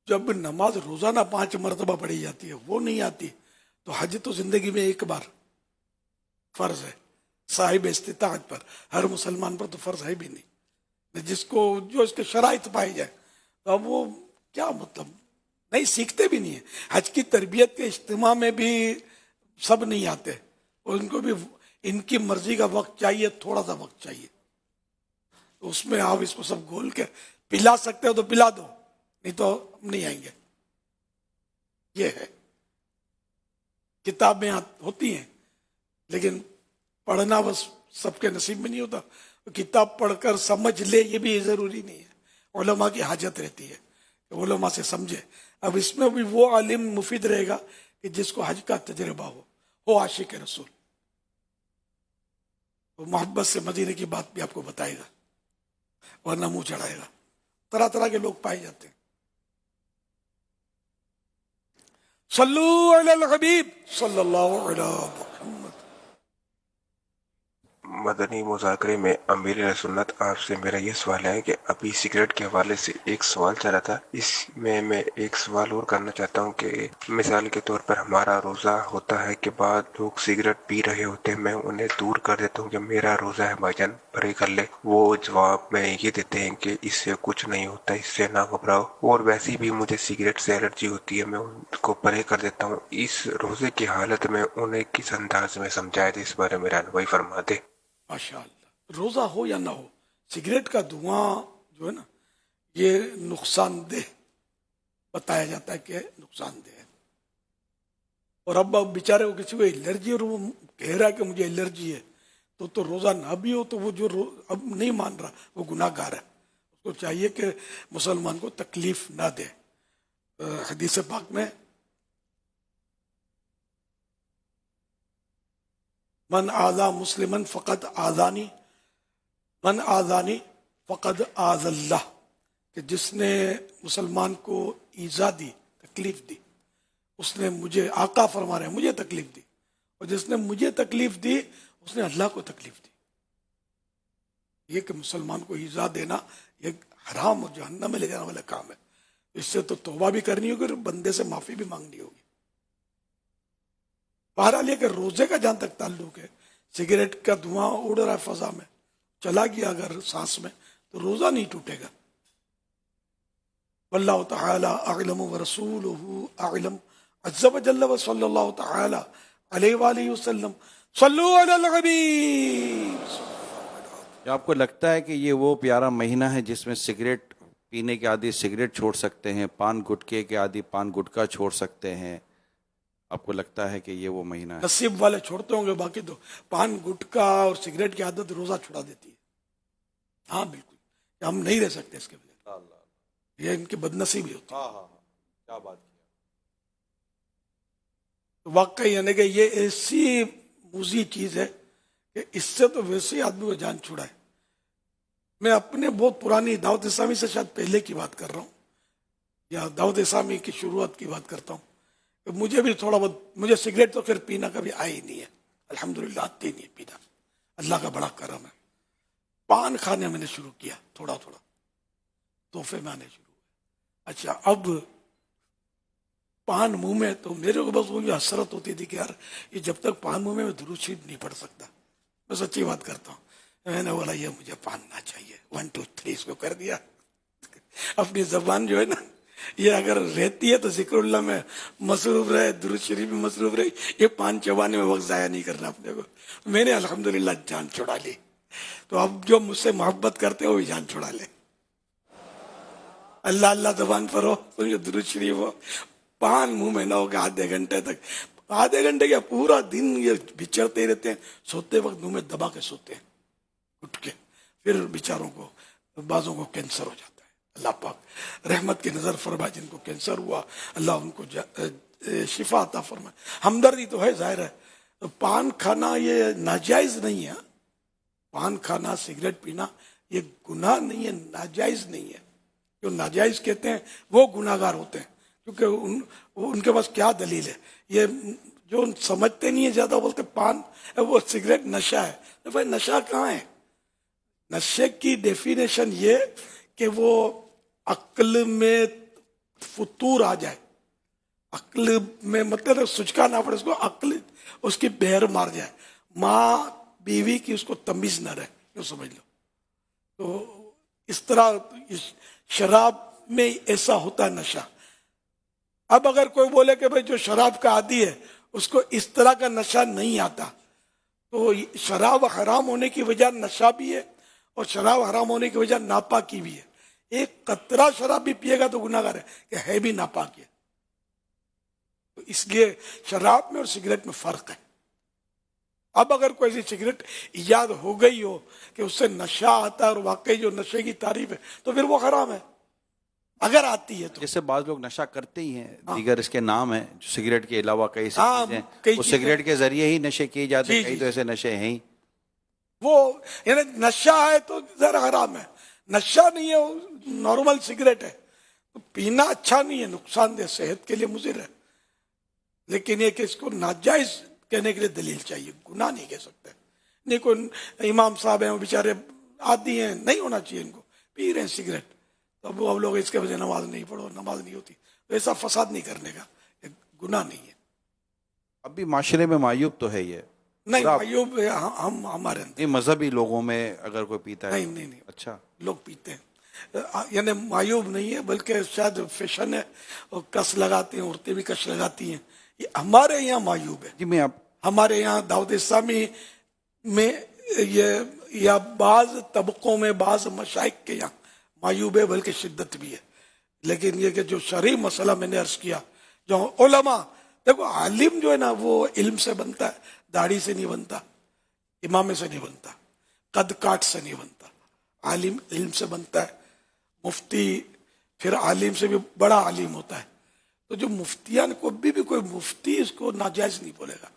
جب نماز روزانہ 5 مرتبہ پڑھی جاتی ہے وہ نہیں آتی، تو حج تو زندگی میں ایک بار فرض ہے صاحب استطاعت پر. ہر مسلمان پر تو فرض ہے بھی نہیں. جس کو جو اس کے شرائط پائی جائے تو اب وہ کیا مطلب نہیں سیکھتے بھی نہیں ہیں. حج کی تربیت کے اجتماع میں بھی سب نہیں آتے، اور ان کو بھی ان کی مرضی کا وقت چاہیے، تھوڑا سا وقت چاہیے. تو اس میں آپ اس کو سب گھول کے پلا سکتے ہو تو پلا دو، نہیں تو ہم نہیں آئیں گے. یہ ہے، کتابیں ہوتی ہیں لیکن پڑھنا بس سب کے نصیب میں نہیں ہوتا. کتاب پڑھ کر سمجھ لے یہ بھی ضروری نہیں ہے. علماء کی حاجت رہتی ہے کہ علماء سے سمجھے. اب اس میں بھی وہ عالم مفید رہے گا کہ جس کو حج کا تجربہ ہو عاشق رسول، وہ محبت سے مدینے کی بات بھی آپ کو بتائے گا، ورنہ منہ چڑھائے گا. طرح طرح کے لوگ پائے جاتے ہیں. صلو علی الحبیب صلی اللہ علیہ محمد. مدنی مذاکرے میں امیر سنت آپ سے میرا یہ سوال ہے کہ ابھی سگریٹ کے حوالے سے ایک سوال چلا تھا، اس میں ایک سوال اور کرنا چاہتا ہوں کہ مثال کے طور پر ہمارا روزہ ہوتا ہے کہ بعد لوگ سگریٹ پی رہے ہوتے ہیں، میں انہیں دور کر دیتا ہوں کہ میرا روزہ ہے بھائی جان پرے کر لے. وہ جواب میں یہ دیتے ہیں کہ اس سے کچھ نہیں ہوتا، اس سے نہ گھبراؤ، اور ویسے بھی مجھے سگریٹ سے الرجی ہوتی ہے، میں ان کو پرے کر دیتا ہوں. اس روزے کی حالت میں انہیں کس انداز میں سمجھائے تھے، اس بارے میں رہنمائی فرما دے. ماشاء اللہ. روزہ ہو یا نہ ہو، سگریٹ کا دھواں جو ہے نا یہ نقصان دہ بتایا جاتا ہے کہ نقصان دہ ہے. اور اب بیچارے کو کسی کو الرجی اور وہ کہہ رہا ہے کہ مجھے الرجی ہے، تو روزہ نہ بھی ہو تو وہ جو اب نہیں مان رہا وہ گناہ گار ہے. اس کو چاہیے کہ مسلمان کو تکلیف نہ دے. حدیث پاک میں من آذا مسلمن فقد آذانی، من آذانی فقد آذ اللہ، کہ جس نے مسلمان کو ایذا دی، تکلیف دی، اس نے مجھے، آقا فرما رہے ہیں، مجھے تکلیف دی، اور جس نے مجھے تکلیف دی اس نے اللہ کو تکلیف دی. یہ کہ مسلمان کو ایذا دینا یہ حرام اور جہنم میں لے جانے والا کام ہے. اس سے تو توبہ بھی کرنی ہوگی اور بندے سے معافی بھی مانگنی ہوگی. بہرحال یہ کہ روزے کا جہاں تک تعلق ہے، سگریٹ کا دھواں اڑ رہا ہے فضا میں، چلا گیا اگر سانس میں تو روزہ نہیں ٹوٹے گا. واللہ تعالی اعلم ورسولہ اعلم عز وجل وصلی اللہ تعالی علیہ وآلہ وسلم. صلو علی الحبیب. آپ کو لگتا ہے کہ یہ وہ پیارا مہینہ ہے جس میں سگریٹ پینے کے عادی سگریٹ چھوڑ سکتے ہیں، پان گٹکے کے عادی پان گٹکا چھوڑ سکتے ہیں؟ آپ کو لگتا ہے کہ یہ وہ مہینہ ہے؟ نصیب والے چھوڑتے ہوں گے، باقی تو پان گٹکا اور سگریٹ کی عادت روزہ چھڑا دیتی ہے. ہاں بالکل، ہم نہیں رہ سکتے اس کے بغیر، یہ ان کی بد نصیبی ہوتی ہے. کیا بات کیا. واقعی یعنی کہ یہ ایسی موذی چیز ہے کہ اس سے تو ویسے ہی آدمی کو جان چھڑائے. میں اپنے بہت پرانی دعوت اسلامی سے شاید پہلے کی بات کر رہا ہوں. یا داؤد اسلامی کی شروعات کی بات کرتا ہوں کہ مجھے بھی تھوڑا بہت, مجھے سگریٹ تو پھر پینا کبھی آئی نہیں ہے, الحمدللہ آتی نہیں ہے پینا, اللہ کا بڑا کرم ہے. پان کھانے میں نے شروع کیا تھوڑا تھوڑا, تحفے میں آنے شروع ہوئے. اچھا اب پان منہ میں, تو میرے کو بس وہ حسرت ہوتی تھی کہ یار یہ جب تک پان منہ میں درود شریف نہیں پڑھ سکتا. میں سچی بات کرتا ہوں. میں نے بولا یہ مجھے پان نہ چاہیے, 1 2 3 اس کو کر دیا. اپنی زبان جو ہے نا یہ اگر رہتی ہے تو ذکر اللہ میں مصروف رہے, درود شریف میں مصروف رہے, یہ پان چبانے میں وقت ضائع نہیں کرنا اپنے کو. میں نے الحمدللہ جان چھڑا لی. تو اب جو مجھ سے محبت کرتے ہو وہ جان چھڑا لے. اللہ اللہ زبان پر ہو, درود شریف ہو, پان منہ میں نہ ہو کہ آدھے گھنٹے تک, آدھے گھنٹے کیا پورا دن یہ بچرتے رہتے ہیں, سوتے وقت منہ میں دبا کے سوتے ہیں اٹھ کے. پھر بیچاروں کو بعضوں کو کینسر ہو جاتا ہے. اللہ پاک رحمت کی نظر فرمائے جن کو کینسر ہوا, اللہ ان کو شفا عطا فرمائے. ہمدردی تو ہے ظاہر ہے. پان کھانا یہ ناجائز نہیں ہے. پان کھانا, سگریٹ پینا یہ گناہ نہیں ہے, ناجائز نہیں ہے. جو ناجائز کہتے ہیں وہ گناہگار ہوتے ہیں, کیونکہ ان کے پاس کیا دلیل ہے. یہ جو سمجھتے نہیں ہے زیادہ بولتے پان وہ سگریٹ نشہ ہے. بھائی نشہ کہاں ہے؟ نشے کی ڈیفینیشن یہ کہ وہ عقل میں فطور آ جائے, عقل میں مطلب سچکا نہ پڑے, اس کو عقل اس کی بہر مار جائے, ماں بیوی کی اس کو تمیز نہ رہے, یوں سمجھ لو. تو اس طرح شراب میں ایسا ہوتا ہے نشہ. اب اگر کوئی بولے کہ بھائی جو شراب کا عادی ہے اس کو اس طرح کا نشہ نہیں آتا, تو شراب حرام ہونے کی وجہ نشہ بھی ہے اور شراب حرام ہونے کی وجہ ناپاکی بھی ہے. ایک قطرہ شراب بھی پیے گا تو گناہگار ہے کہ ہے بھی ناپاک ہے. تو اس لیے شراب میں اور سگریٹ میں فرق ہے. اب اگر کوئی ایسی سگریٹ ایجاد ہو گئی ہو کہ اس سے نشہ آتا ہے اور واقعی جو نشے کی تعریف ہے تو پھر وہ حرام ہے, اگر آتی ہے تو. جیسے بعض لوگ نشہ کرتے ہی ہیں, دیگر اس کے نام ہیں, جو سگریٹ کے علاوہ کئی سی چیزیں ہیں, وہ سگریٹ کے ذریعے ہی نشے کیے جاتے ہیں. کئی تو ایسے نشے ہیں ہی. وہ یعنی نشہ ہے تو ذرا حرام ہے, نشہ نہیں ہے وہ نارمل سگریٹ ہے. تو پینا اچھا نہیں ہے, نقصان دہ, صحت کے لیے مضر ہے. لیکن یہ کہ اس کو ناجائز کہنے کے لیے دلیل چاہیے, گناہ نہیں کہہ سکتے. نہیں کوئی امام صاحب ہیں وہ بیچارے عادی ہیں, نہیں ہونا چاہیے ان کو, پی رہے ہیں سگریٹ, تو اب لوگ اس کے وجہ نماز نہیں پڑھو, نماز نہیں ہوتی. ایسا فساد نہیں کرنے کا, گناہ نہیں ہے. اب بھی معاشرے میں معیوب تو ہے یہ نہیں, معیوب ہم ہمارے اندر مذہبی لوگوں میں اگر کوئی پیتا ہے. نہیں. اچھا, لوگ پیتے ہیں, یعنی معیوب نہیں ہے بلکہ شاید فیشن ہے, اور کس لگاتے ہیں, عورتیں بھی کش لگاتی ہیں. یہ ہمارے یہاں معیوب ہے. جی میں ہمارے یہاں دعوت اسلامی میں یہ یا بعض طبقوں میں بعض مشائخ کے یہاں معیوب ہے, بلکہ شدت بھی ہے. لیکن یہ کہ جو شرعی مسئلہ میں نے عرض کیا, جو علماء, دیکھو عالم جو ہے نا وہ علم سے بنتا ہے, داڑھی سے نہیں بنتا, امامے سے نہیں بنتا, قد کاٹ سے نہیں بنتا. عالم علم سے بنتا ہے. مفتی پھر عالم سے بھی بڑا عالم ہوتا ہے. تو جو مفتیان کو بھی کوئی مفتی اس کو ناجائز نہیں بولے گا.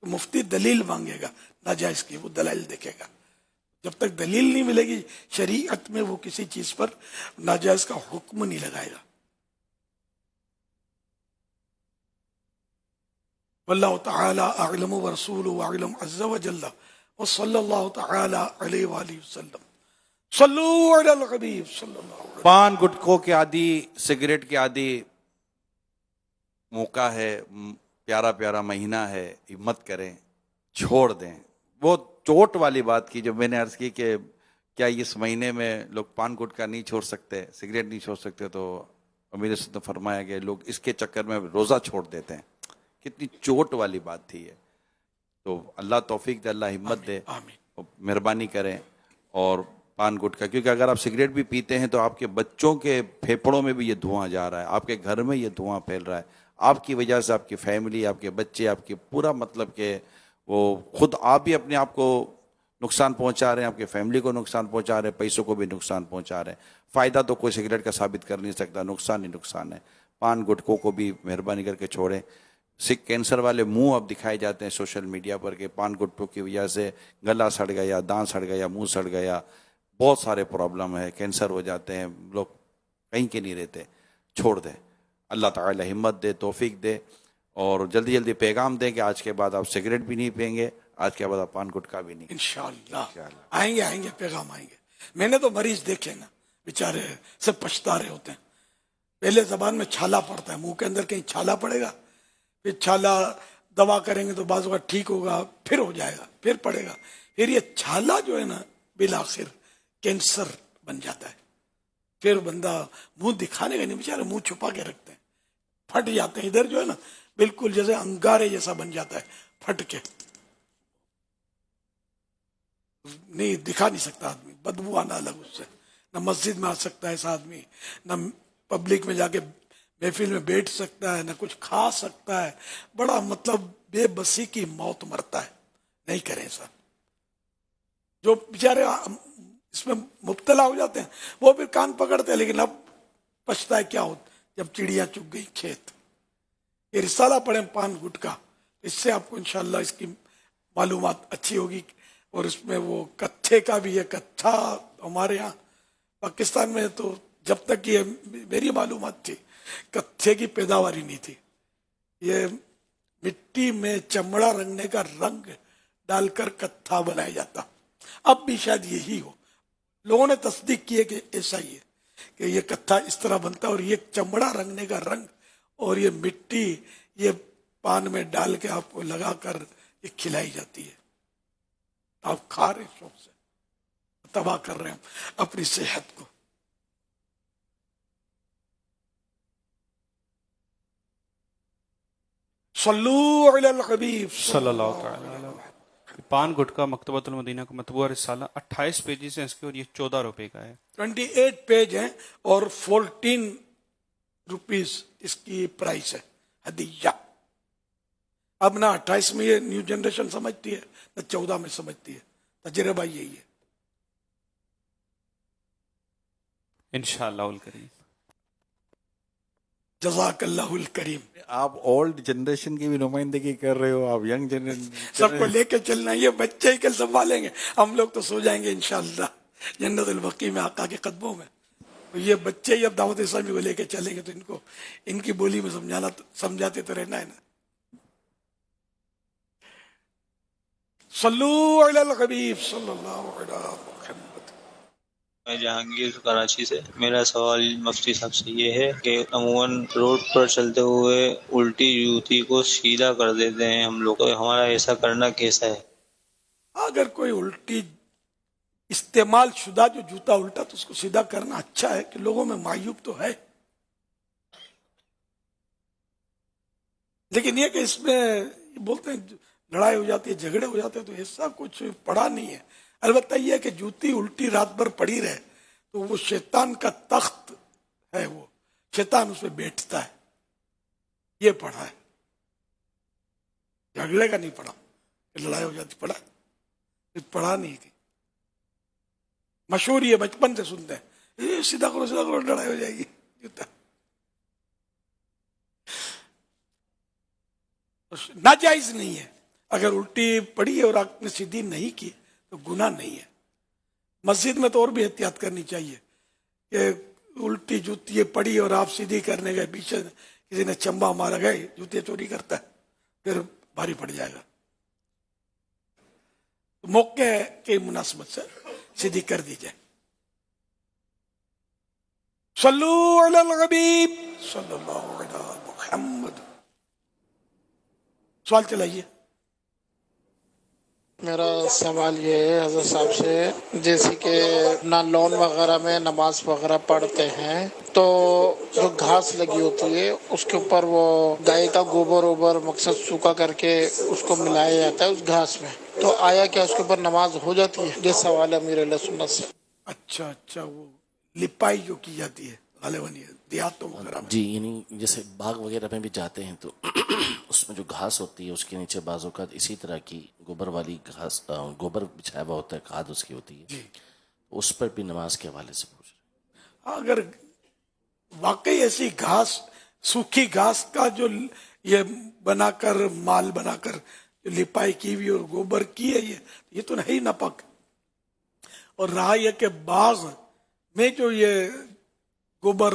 مفتی دلیل مانگے گا ناجائز کی, وہ دلائل دیکھے گا. جب تک دلیل نہیں ملے گی شریعت میں وہ کسی چیز پر ناجائز کا حکم نہیں لگائے گا. واللہ تعالی اعلم ورسولہ اعلم عز وجل وصلی اللہ تعالی علیہ وآلہ وسلم. صلو علی الحبیب صلی اللہ علیہ وسلم. پان گٹکوں کے عادی, سگریٹ کے عادی, موقع ہے, پیارا پیارا مہینہ ہے, ہمت کریں, چھوڑ دیں. وہ چوٹ والی بات کی جو میں نے عرض کی کہ کیا اس مہینے میں لوگ پان گٹکا نہیں چھوڑ سکتے, سگریٹ نہیں چھوڑ سکتے, تو امیر سنت نے فرمایا کہ لوگ اس کے چکر میں روزہ چھوڑ دیتے ہیں. کتنی چوٹ والی بات تھی یہ. تو اللہ توفیق دے, اللہ ہمت دے, مہربانی کریں. اور پان گٹکا, کیونکہ اگر آپ سگریٹ بھی پیتے ہیں تو آپ کے بچوں کے پھیپھڑوں میں بھی یہ دھواں جا رہا ہے, آپ کے گھر میں یہ دھواں پھیل رہا ہے. آپ کی وجہ سے آپ کی فیملی, آپ کے بچے, آپ کی پورا مطلب کہ وہ خود آپ بھی اپنے آپ کو نقصان پہنچا رہے ہیں, آپ کی فیملی کو نقصان پہنچا رہے ہیں, پیسوں کو بھی نقصان پہنچا رہے ہیں. فائدہ تو کوئی سگریٹ کا ثابت کر نہیں سکتا, نقصان ہی نقصان ہے. پان گٹکوں کو بھی مہربانی کر کے چھوڑیں. کینسر والے منہ اب دکھائے جاتے ہیں سوشل میڈیا پر کہ پان گٹکوں کی وجہ سے گلا سڑ گیا, دانت سڑ گیا, منہ سڑ گیا, بہت سارے پرابلم ہے, کینسر ہو جاتے ہیں, لوگ کہیں کے نہیں رہتے. چھوڑ دیں. اللہ تعالی ہمت دے, توفیق دے, اور جلدی جلدی پیغام دیں کہ آج کے بعد آپ سگریٹ بھی نہیں پئیں گے, آج کے بعد آپ پان گٹکا بھی نہیں. انشاءاللہ آئیں گے پیغام آئیں گے. میں نے تو مریض دیکھے نا, بیچارے سب پچھتا رہے ہوتے ہیں. پہلے زبان میں چھالا پڑتا ہے, منہ کے اندر کہیں چھالا پڑے گا, پھر چھالا دوا کریں گے تو بعض اوقات ٹھیک ہوگا, پھر ہو جائے گا, پھر پڑے گا, پھر یہ چھالا جو ہے نا بالآخر کینسر بن جاتا ہے. پھر بندہ منہ دکھانے کا نہیں, بیچارے منہ چھپا کے رکھتے ہیں, پھٹ جاتے ہیں ادھر جو ہے نا, بالکل جیسے انگارے جیسا بن جاتا ہے پھٹ کے, نہیں دکھا نہیں سکتا آدمی, بدبو آنا الگ اس سے. نہ مسجد میں آ سکتا ہے ایسا آدمی, نہ پبلک میں جا کے محفل میں بیٹھ سکتا ہے, نہ کچھ کھا سکتا ہے. بڑا مطلب بے بسی کی موت مرتا ہے. نہیں کریں ایسا. جو بیچارے اس میں مبتلا ہو جاتے ہیں وہ پھر کان پکڑتے ہیں, لیکن اب پچھتا ہے کیا ہوتا جب چڑیا چگ گئی کھیت. یہ رسالہ پڑھیں پان گٹکا, اس سے آپ کو انشاءاللہ اس کی معلومات اچھی ہوگی. اور اس میں وہ کتھے کا بھی ہے. کتھا ہمارے ہاں پاکستان میں تو جب تک یہ میری معلومات تھی کتھے کی پیداوار ہی نہیں تھی. یہ مٹی میں چمڑا رنگنے کا رنگ ڈال کر کتھا بنایا جاتا. اب بھی شاید یہی ہو. لوگوں نے تصدیق کی ہے کہ ایسا ہی ہے کہ یہ کتھا اس طرح بنتا ہے, اور یہ چمڑا رنگنے کا رنگ اور یہ مٹی یہ پان میں ڈال کے آپ کو لگا کر یہ کھلائی جاتی ہے. آپ کھا رہے ہیں, شوق سے تباہ کر رہے ہیں اپنی صحت کو. صلو علی الحبیب صلی اللہ تعالی علیہ وسلم. پان گٹکا مکتبۃ المدینہ کا مطبوعہ رسالہ 28 پیجز ہیں اس کے, اور یہ 14 روپے کا ہے. 28 پیج ہیں اور 14 روپیز اس کی پرائس ہے ہدیہ. اب نہ 28 میں یہ نیو جنریشن سمجھتی ہے, نہ 14 میں سمجھتی ہے. تجربہ یہی ہے. انشاءاللہ الکریم. جزاک اللہ الکریم. آپ اولڈ جنریشن کی بھی نمائندگی کر رہے ہو, آپ ینگ جنریشن سب کو لے کے چلنا. یہ بچے ہی کل سنبھالیں گے, ہم لوگ تو سو جائیں گے انشاءاللہ جنت البقیع میں آقا کے قدموں میں. یہ بچے ہی اب دعوت اسلامی کو لے کے چلیں گے تو ان کو ان کی بولی میں سمجھاتے تو رہنا ہے نا. صلو علی الحبیب صلی اللہ علیہ محمد. میں جہانگیر کراچی سے. میرا سوال مفتی صاحب سے یہ ہے کہ عموماً روڈ پر چلتے ہوئے الٹی جوتی کو سیدھا کر دیتے ہیں ہم لوگ, تو ہمارا ایسا کرنا کیسا ہے؟ اگر کوئی الٹی استعمال شدہ جو جوتا الٹا تو اس کو سیدھا کرنا اچھا ہے کہ لوگوں میں معیوب تو ہے, لیکن یہ کہ اس میں بولتے ہیں لڑائی ہو جاتی ہے, جھگڑے ہو جاتے ہیں, تو ایسا کچھ پڑا نہیں ہے. البتہ یہ ہے کہ جوتی الٹی رات بھر پڑی رہے تو وہ شیطان کا تخت ہے, وہ شیطان اس پہ بیٹھتا ہے. یہ پڑھا ہے, جھگڑے کا نہیں پڑھا کہ لڑائی ہو جاتی. پڑھا نہیں تھی. مشہور یہ بچپن سے سنتے ہیں, سیدھا کرو لڑائی ہو جائے گی. ناجائز نہیں ہے. اگر الٹی پڑی ہے اور آپ نے سیدھی نہیں کی تو گناہ نہیں ہے. مسجد میں تو اور بھی احتیاط کرنی چاہیے کہ الٹی جوتی پڑی اور آپ سیدھی کرنے گئے, پیچھے کسی نے چمبا مارا, گئے جوتی چوری کرتا ہے, پھر بھاری پڑ جائے گا. موقع کے مناسبت سے سیدھی کر دی جائے. صلو علی الحبیب صلی اللہ علیہ محمد. سوال چلائیے. میرا سوال یہ ہے حضرت صاحب سے, جیسے کہ نہ لون وغیرہ میں نماز وغیرہ پڑھتے ہیں تو جو گھاس لگی ہوتی ہے اس کے اوپر وہ گائے کا گوبر مقصد سوکھا کر کے اس کو ملایا جاتا ہے اس گھاس میں, تو آیا کیا اس کے اوپر نماز ہو جاتی ہے؟ یہ سوال ہے امیر علیہ سنت سے. اچھا وہ لپائی جو کی جاتی ہے غالباً دیہاتوں وغیرہ میں. جی, یعنی جیسے باغ وغیرہ میں بھی جاتے ہیں تو اس میں جو گھاس ہوتی ہے اس کے نیچے بعض اوقات اسی طرح کی گوبر والی گھاس, گوبر بچھایا ہوا ہوتا ہے, کھاد اس کی ہوتی ہے. جی, اس پر بھی نماز کے حوالے سے پوچھ رہے ہیں. اگر واقعی ایسی گھاس, سوکھی گھاس کا جو یہ بنا کر مال بنا کر جو لپائی کی ہوئی اور گوبر کی ہے, یہ تو نہیں ناپاک. اور رہا یہ کہ باغ میں جو یہ گوبر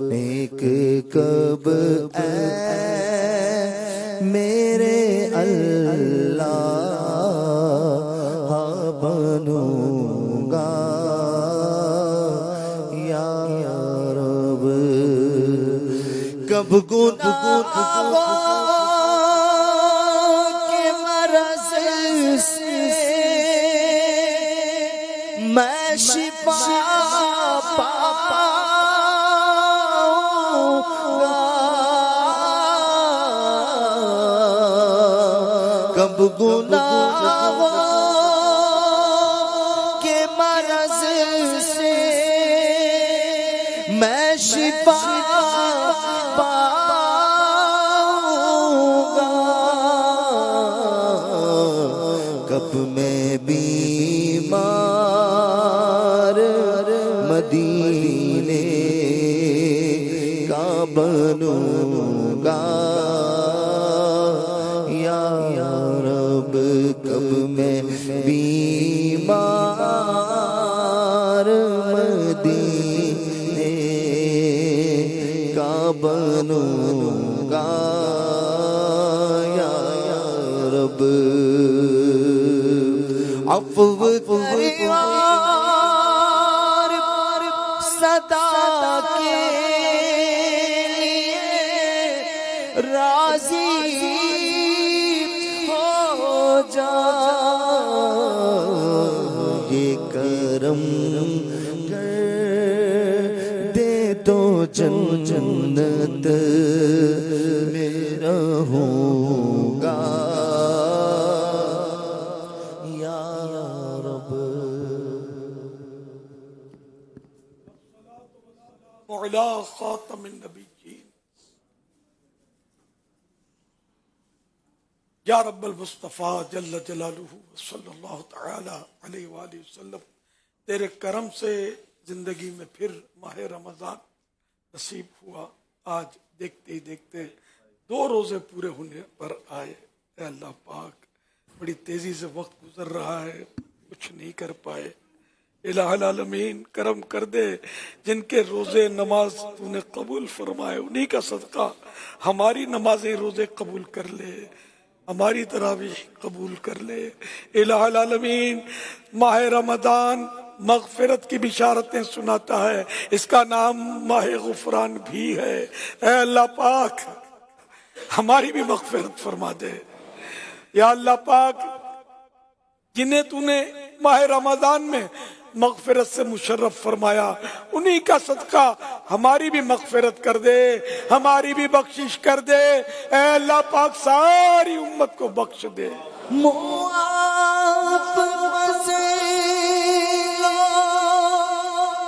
نیک کب اے میرے اللہ بنوں گا یا رب کب گناہوں کے مرض سے میں شفا پاؤں گا کب گناہوں کے مرض سے میں شفا پاؤں گا کب میں بیمار مدینے کا بنوں گا یا رب کب میں بیمار مدینے کا بنوں گا یا رب عفو کر صدا کے لیے راضی ہو جا یہ کرم کر دے تو جنت میں رہوں گا یا رب وعلی خاتم النبیین یا رب المصطفیٰ جل جلالہ صلی اللہ تعالی علیہ وآلہ وسلم، تیرے کرم سے زندگی میں پھر ماہ رمضان نصیب ہوا. آج دیکھتے ہی دیکھتے 2 روزے پورے ہونے پر آئے. اے اللہ پاک، بڑی تیزی سے وقت گزر رہا ہے، کچھ نہیں کر پائے. الہ العالمین کرم کر دے، جن کے روزے نماز تو نے قبول فرمائے انہی کا صدقہ ہماری نمازیں روزے قبول کر لے، ہماری تراویح قبول کر لے. الہ العالمین ماہ رمضان مغفرت کی بشارتیں سناتا ہے، اس کا نام ماہ غفران بھی ہے. اے اللہ پاک ہماری بھی مغفرت فرما دے. یا اللہ پاک جنہیں تو نے ماہ رمضان میں مغفرت سے مشرف فرمایا انہی کا صدقہ ہماری بھی مغفرت کر دے، ہماری بھی بخشش کر دے. اے اللہ پاک ساری امت کو بخش دے. معاف فضل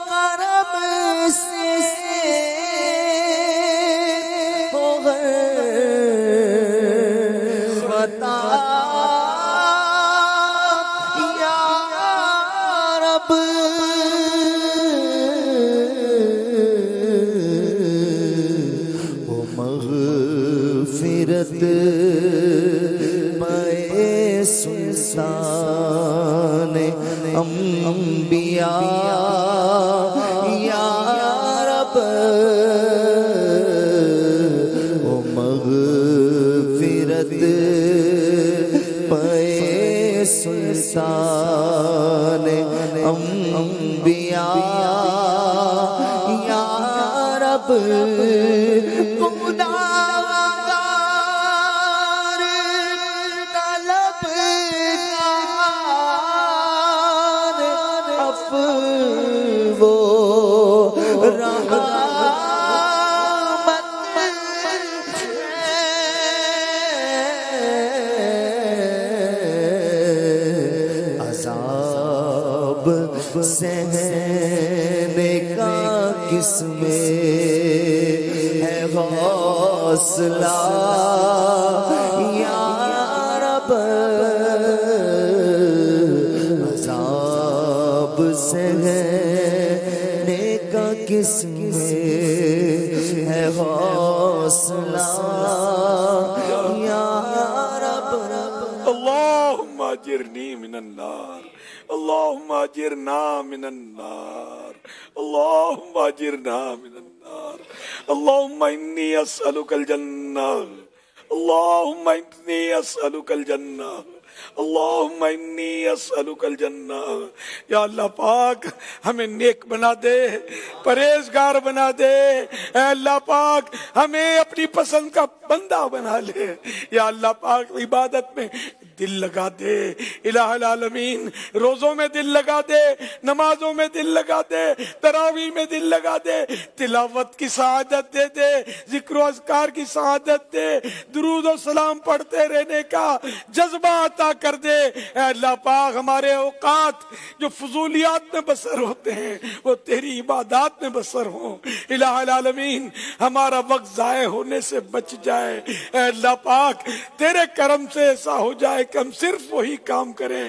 کرم سے ہو غیر خطا یا رب وہ مغفرت پائے سلطان انبیاء یا رب وہ مغفرت پائے سلطان انبیاء یا رب گناہگار طلبگار عفو رحمت عذاب سہنے کا کس میں ہے حوصلہ یا رب عذاب سہنے کا کس میں ہے حوصلہ یا رب. اللهم اجرني من النار، اللهم اجرنا من النار، اللهم اجرنا من النار. اللهم إني أسألك الجنة اللهم إني أسألك الجنة اللهم انی اسألک الجنہ. یا اللہ پاک ہمیں نیک بنا دے، پرہیزگار بنا دے. اے اللہ پاک ہمیں اپنی پسند کا بندہ بنا لے. یا اللہ پاک عبادت میں دل لگا دے الہ العالمین، روزوں میں دل لگا دے، نمازوں میں دل لگا دے، تراویح میں دل لگا دے، تلاوت کی سعادت دے دے، ذکر و اذکار کی سعادت دے، درود و سلام پڑھتے رہنے کا جذبہ عطا کر دے. اے اللہ پاک ہمارے اوقات جو فضولیات میں بسر ہوتے ہیں وہ تیری عبادات میں بسر ہوں. الہ العالمین ہمارا وقت ضائع ہونے سے بچ جائے. اے اللہ پاک تیرے کرم سے ایسا ہو جائے کہ ہم صرف وہی کام کریں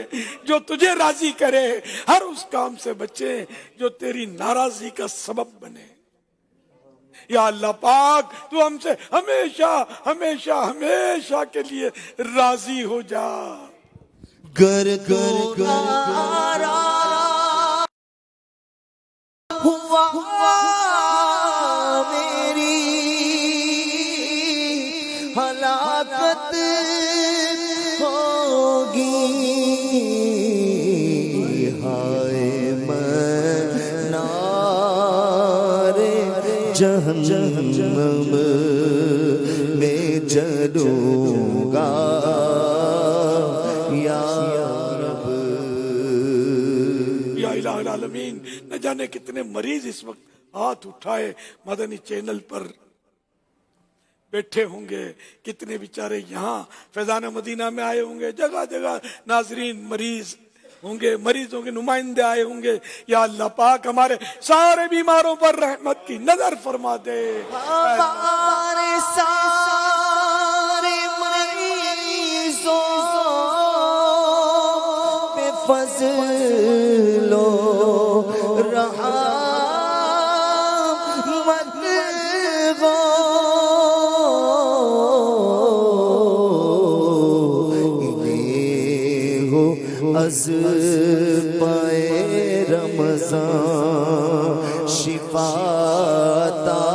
جو تجھے راضی کرے، ہر اس کام سے بچیں جو تیری ناراضی کا سبب بنے. یا اللہ پاک تو ہم سے ہمیشہ ہمیشہ ہمیشہ کے لیے راضی ہو جا. گر نارا ہوا میری ہلاکت ہوگی. ہائے میں نارے جہنم میں جلوں گا یا رب. یا الہ العالمین نہ جانے کتنے مریض اس وقت ہاتھ اٹھائے مدنی چینل پر بیٹھے ہوں گے، کتنے بیچارے یہاں فیضان مدینہ میں آئے ہوں گے، جگہ جگہ ناظرین مریض ہوں گے، مریضوں کے نمائندے آئے ہوں گے. یا اللہ پاک ہمارے سارے بیماروں پر رحمت کی نظر فرما دے. ہمارے سارے مریضوں پہ فضل و رحمت از پائے رمضان شفا عطا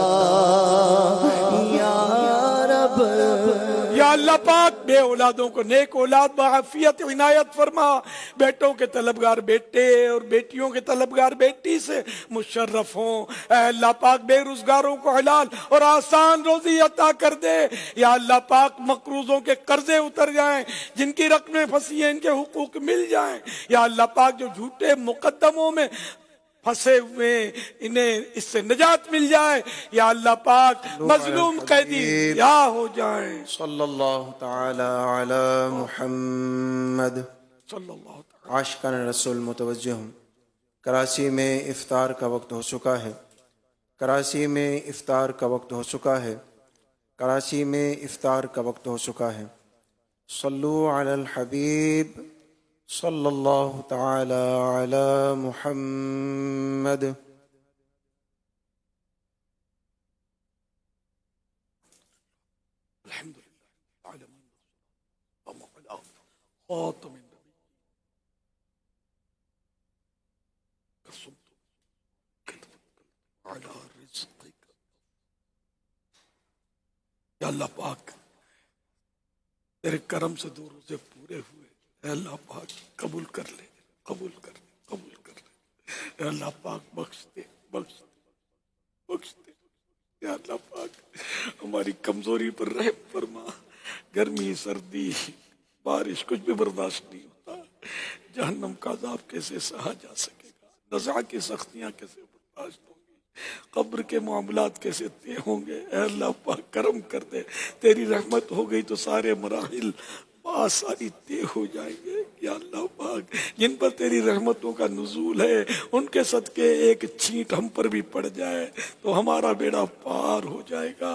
یا رب. یا اللہ پاک بے اولادوں کو نیک اولاد بعافیت عنایت فرما. بیٹوں کے طلبگار بیٹے اور بیٹیوں کے طلبگار بیٹی سے مشرف ہوں. اے اللہ پاک بے روزگاروں کو حلال اور آسان روزی عطا کر دے. یا اللہ پاک مقروضوں کے قرضے اتر جائیں، جن کی رقمیں پھنسی ہیں ان کے حقوق مل جائیں. یا اللہ پاک جو جھوٹے مقدموں میں پھنسے ہوئے انہیں اس سے نجات مل جائے. یا اللہ پاک مظلوم قیدی رہا ہو جائیں. صلی اللہ تعالی علی محمد. صلی اللہ تعالی. عاشقان رسول متوجہ ہوں. کراچی میں افطار کا وقت ہو چکا ہے. کراچی میں افطار کا وقت ہو چکا ہے. کراچی میں افطار کا وقت ہو چکا ہے. صلو علی الحبیب صلی اللہ تعالی علی محمد. الحمدللہ خاتم النبی علی رزقک. یا اللہ پاک تیرے کرم سے 2 روزے پورے ہوئے. اے اللہ پاک قبول کر لے، قبول کر لے، قبول کر لے. اے اللہ پاک بخش دے، بخش دے، بخش دے. یا اللہ پاک ہماری کمزوری پر رحم فرما. گرمی، سردی، بارش کچھ بھی برداشت نہیں ہوتا. جہنم کا عذاب کیسے سہا جا سکے گا؟ نزع کی سختیاں کیسے برداشت ہوں گی؟ قبر کے معاملات کیسے طے ہوں گے؟ اے اللہ پاک کرم کر دے. تیری رحمت ہو گئی تو سارے مراحل آسانی طے ہو جائیں گے. یا اللہ پاک جن پر تیری رحمتوں کا نزول ہے ان کے صدقے ایک چھینٹ ہم پر بھی پڑ جائے تو ہمارا بیڑا پار ہو جائے گا.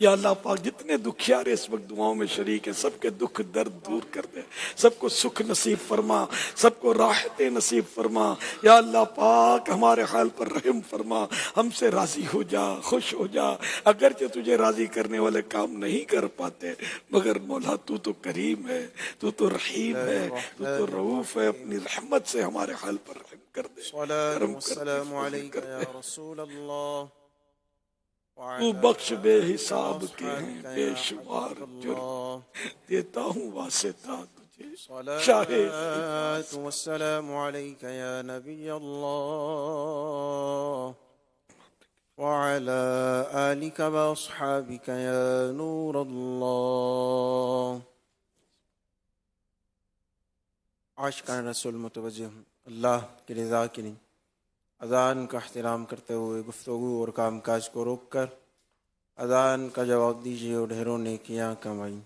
یا اللہ پاک جتنے دکھیارے اس وقت دعاؤں میں شریک ہیں سب کے دکھ درد دور کر دے. سب کو سکھ نصیب فرما، سب کو راحت نصیب فرما. یا اللہ پاک ہمارے حال پر رحم فرما. ہم سے راضی ہو جا، خوش ہو جا. اگرچہ تجھے راضی کرنے والے کام نہیں کر پاتے مگر مولا تو تو کریم ہے، تو تو رحیم ہے، تو تو رؤوف ہے. اپنی رحمت سے ہمارے حال پر رحم کر دے. صلاۃ والسلام علیک یا رسول اللہ تو بخش بے حساب کے ہیں بے شمار جرم دیتا ہوں واسطہ تجھے شاہ الصلاة والسلام عليك يا نبي الله وعلى آلك وأصحابك يا نور الله. عاشقان رسول متوجہ ہوں اللہ کی رضا کے لیے اذان کا احترام کرتے ہوئے گفتگو اور کام کاج کو روک کر اذان کا جواب دیجیے اور ڈھیروں نیکیاں کمائیں.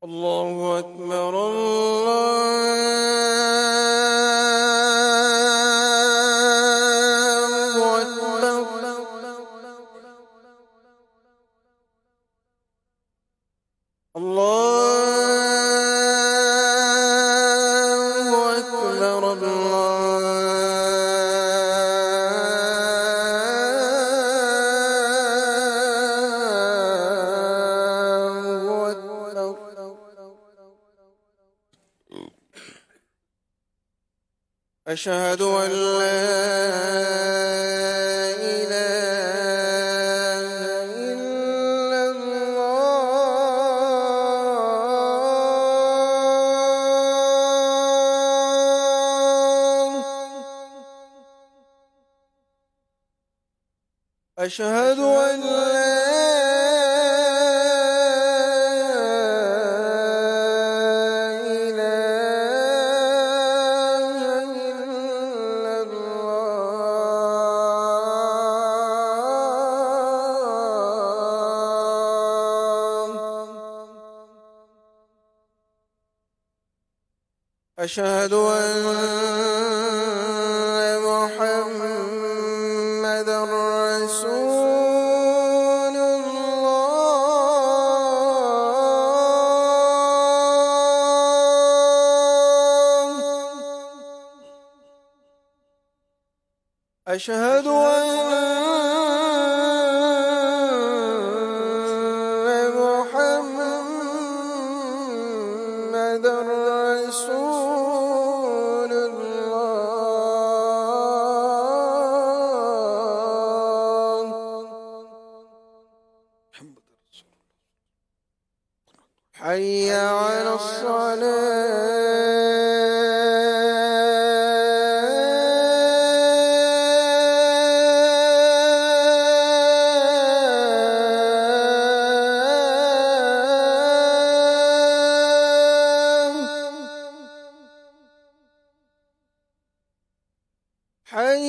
اللہ اکبر أشهد أن لا إله إلا الله أشهد أن لا أشهد أن محمد رسول الله أشهد أن محمد رسول الله حي على حي على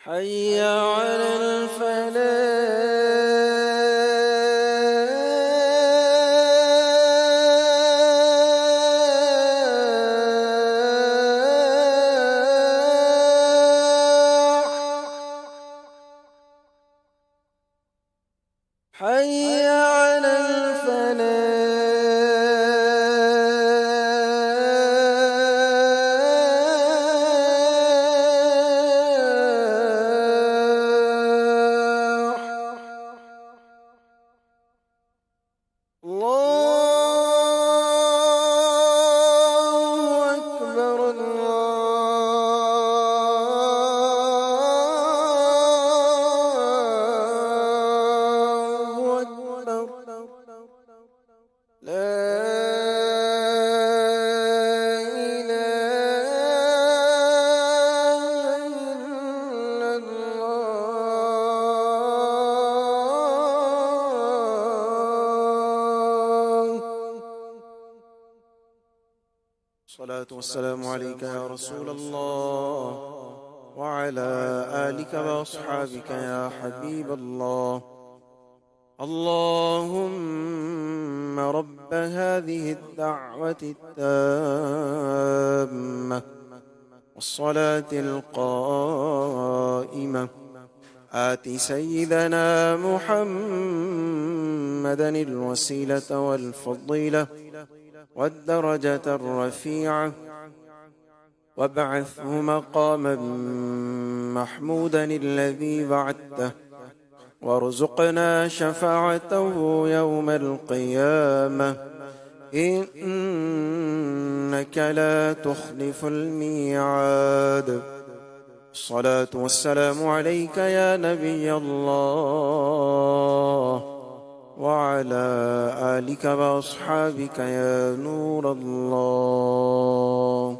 حي على حي على الله أكبر الله أكبر لا إله إلا الله. الصلاة والسلام عليك يا رسول الله وعلى آلك وأصحابك يا حبيب الله. اللهم رب هذه الدعوة التامة والصلاة القائمة آت سيدنا محمدا الوسيلة والفضيلة والدرجة الرفيعة وابعثه مقاما محمودا الذي وعدته وارزقنا شفاعته يوم القيامة إنك لا تخلف الميعاد. الصلاة والسلام عليك يا نبي الله وعلى آلك وأصحابك يا نور الله.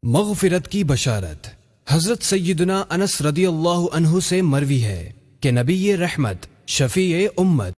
مغفرت کی بشارت حضرت سیدنا انس رضی اللہ عنہ سے مروی ہے کہ نبی رحمت شفیع امت